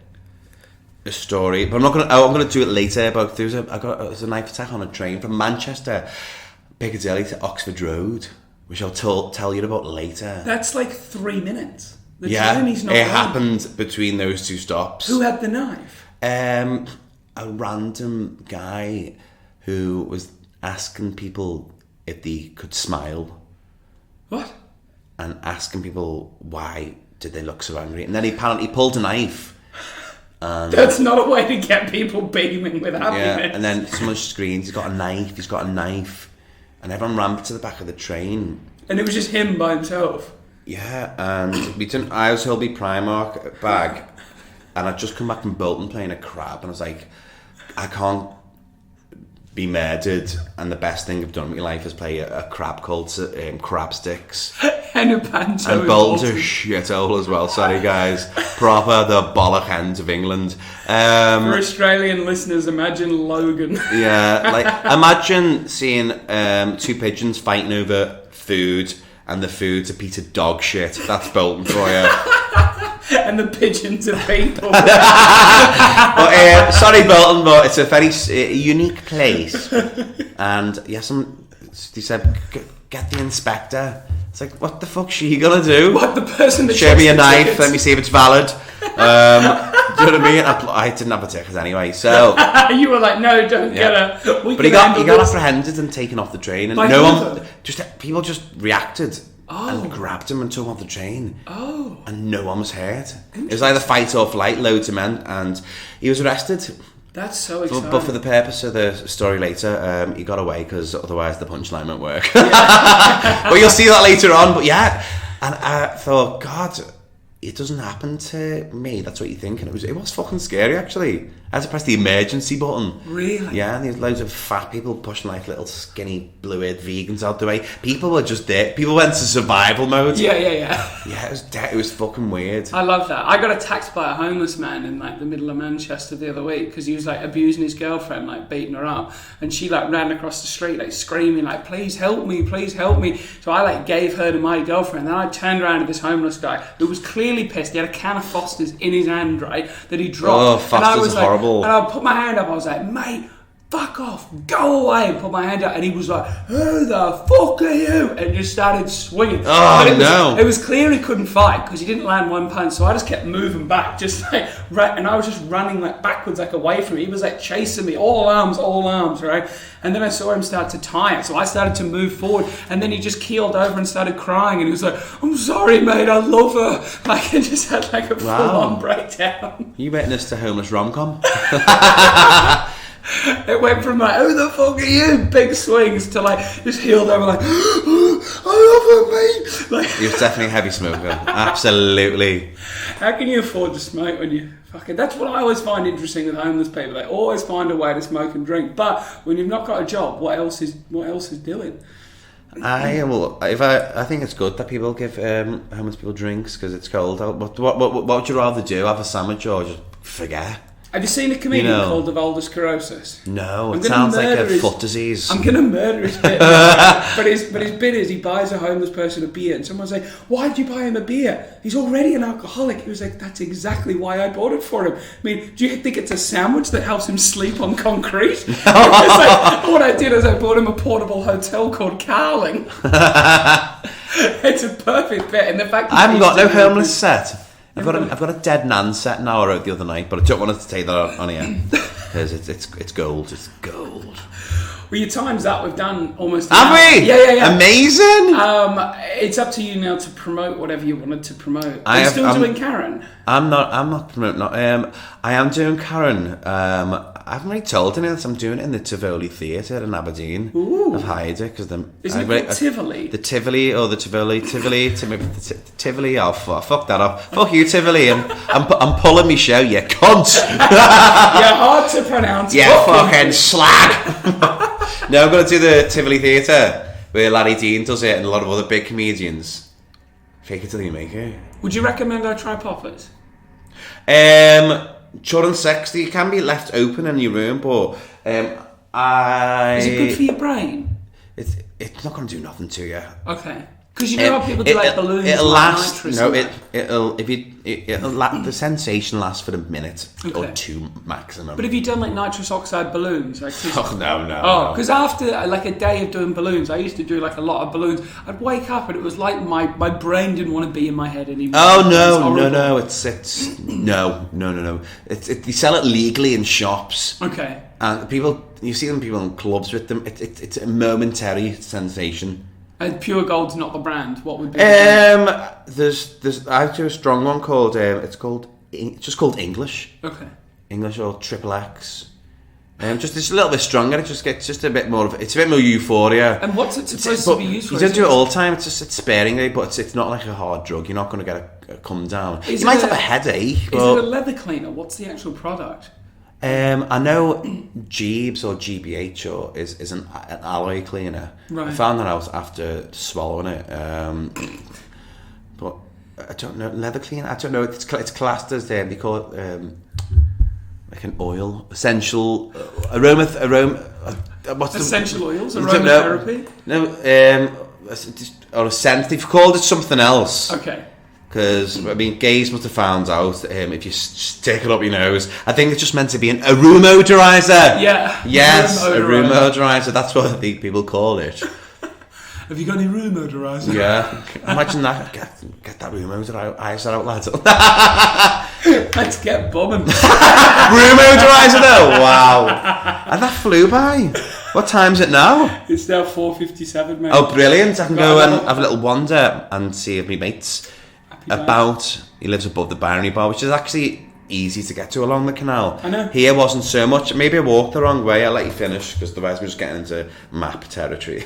A story, but I'm not gonna. I'm gonna do it later. But there was a knife attack on a train from Manchester, Piccadilly to Oxford Road, which I'll tell you about later. That's like 3 minutes. The yeah, journey's not it long. happened between those two stops. Who had the knife? A random guy who was asking people if they could smile. What? And asking people why did they look so angry, and then he apparently pulled a knife. That's not a way to get people beaming with happiness. Yeah, and then someone screams, he's got a knife, and everyone ran to the back of the train. And it was just him by himself. Yeah, and I was Holby Primark bag, and I'd just come back from Bolton playing a crab, and I was like, I can't be murdered, and the best thing I've done in my life is play a crab called Crab Sticks. And a banjo. And Bolton's a shithole as well, sorry guys. Proper the bollock ends of England. For Australian listeners, imagine Logan. Yeah, like imagine seeing two pigeons fighting over food, and the food's a piece of dog shit. That's Bolton for you. And the pigeons are people. But, sorry Bolton, but it's a very unique place. And yes, he said, get the inspector. It's like, what the fuck's she gonna do? What, the person that show me a knife, tickets? let me see if it's valid. Do you know what I mean? I didn't have a ticket anyway, so... You were like, no, don't get her. But he got apprehended and taken off the train, and By people just reacted and grabbed him and took him off the train. Oh. And no one was hurt. It was either fight or flight, loads of men, and he was arrested. That's so exciting. But for the purpose of the story later, he got away because otherwise the punchline won't work. But you'll see that later on. But yeah, and I thought, God, it doesn't happen to me. That's what you think, and it was fucking scary actually. I had to press the emergency button. Really? Yeah, and there's loads of fat people pushing like little skinny blue-haired vegans out the way. People were just there. People went to survival mode. Yeah. Yeah, it was fucking weird. I love that. I got attacked by a homeless man in like the middle of Manchester the other week because he was like abusing his girlfriend, like beating her up, and she like ran across the street like screaming like, please help me. So I like gave her to my girlfriend. Then I turned around to this homeless guy who was clearly pissed. He had a can of Foster's in his hand, right, that he dropped. Oh, Foster's like, horrible. And I put my hand up. I was like, mate, fuck off, go away, and put my hand up, and he was like, who the fuck are you? And just started swinging. It was clear he couldn't fight because he didn't land one punch, so I just kept moving back, just like, right, and I was just running like backwards, like away from him. He was like chasing me, all arms, right? And then I saw him start to tire, so I started to move forward, and then he just keeled over and started crying, and he was like, I'm sorry, mate, I love her. Like, it just had like a full-on breakdown. You witnessed a homeless rom-com? It went from like, who the fuck are you? Big swings to like, just heeled over like, I love her, mate. Like, he was definitely a heavy smoker. Absolutely. How can you afford to smoke when you fucking... That's what I always find interesting with homeless people. They always find a way to smoke and drink. But when you've not got a job, what else is doing? I think it's good that people give homeless people drinks because it's cold. What would you rather do? Have a sandwich or just forget? Have you seen a comedian called Evaldo Sclerosis? No, it sounds like a foot disease. I'm going to murder his bit. but his bit is he buys a homeless person a beer, and someone's like, why did you buy him a beer? He's already an alcoholic. He was like, that's exactly why I bought it for him. I mean, do you think it's a sandwich that helps him sleep on concrete? It's like, what I did is I bought him a portable hotel called Carling. It's a perfect bit. And the fact I haven't got no homeless set. I've got a dead nan set now I wrote the other night, but I don't want to take that on here because it's gold. It's gold. Well, your time's up. We've done almost. Have we? Yeah. Amazing. It's up to you now to promote whatever you wanted to promote. I Are you have- still doing Karen? I'm not promoting. I am doing Karen. I haven't really told anyone that I'm doing it in the Tivoli Theatre in Aberdeen. Ooh. I've hired it because Isn't it called Tivoli? The Tivoli or the Tivoli. Tivoli. Oh, fuck that up. Fuck you, Tivoli. I'm pulling me show, you cunt. Yeah, hard to pronounce. Yeah, fucking slag. No, I'm going to do the Tivoli Theatre where Larry Dean does it and a lot of other big comedians. Fake it till you make it. Would you recommend I try poppers? During sex, you can be left open in your room, but Is it good for your brain? It's not going to do nothing to you. Okay. Because you know how people do like balloons. It'll like last. nitrous No, and that? the sensation lasts for a minute or Okay. two maximum. But have you done like nitrous oxide balloons? Like, Oh no. Oh, because after like a day of doing balloons, I used to do like a lot of balloons. I'd wake up and it was like my brain didn't want to be in my head anymore. Oh It's no. horrible. It's no. They sell it legally in shops. Okay. And you see people in clubs with them. It's a momentary sensation. And Pure Gold's not the brand. What would be? The brand? There's I do a strong one called it's just called English. Okay. English or Triple X. Just it's a little bit stronger. It just gets just a bit more of it's a bit more euphoria. And what's it supposed But to be used for? you don't do it all the time. It's sparingly, but it's not like a hard drug. You're not going to get a come down. Is You it might have a headache. Is But, it a leather cleaner? What's the actual product? I know Jeebs or GBH is an alloy cleaner. Right. I found that out after swallowing it. But I don't know leather cleaner. I don't know. It's classed as they call it like an oil essential aroma. What's Essential oils, You don't know. aromatherapy. No, or a scent. They've called it something else. Okay. Because, I mean, gays must have found out if you stick it up your nose. I think it's just meant to be an aroma odorizer. Yeah. Yes, Room a room odorizer. odorizer. That's what I think people call it. Have you got any room odorizer? Yeah. Imagine that. Get that room odorizer out, lads. Let's get bombing. Room odorizer, though? Wow. And that flew by. What time's it now? It's now 4:57, mate. Oh, brilliant. I can Got go and another- have a little wander and see if my mates days. he lives above the Barony Bar, which is actually easy to get to along the canal. I know. Here wasn't so much. Maybe I walked the wrong way. I'll let you finish because otherwise we're just getting into map territory.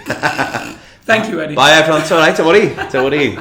Thank you, Eddie. Bye everyone. It's alright. Don't worry.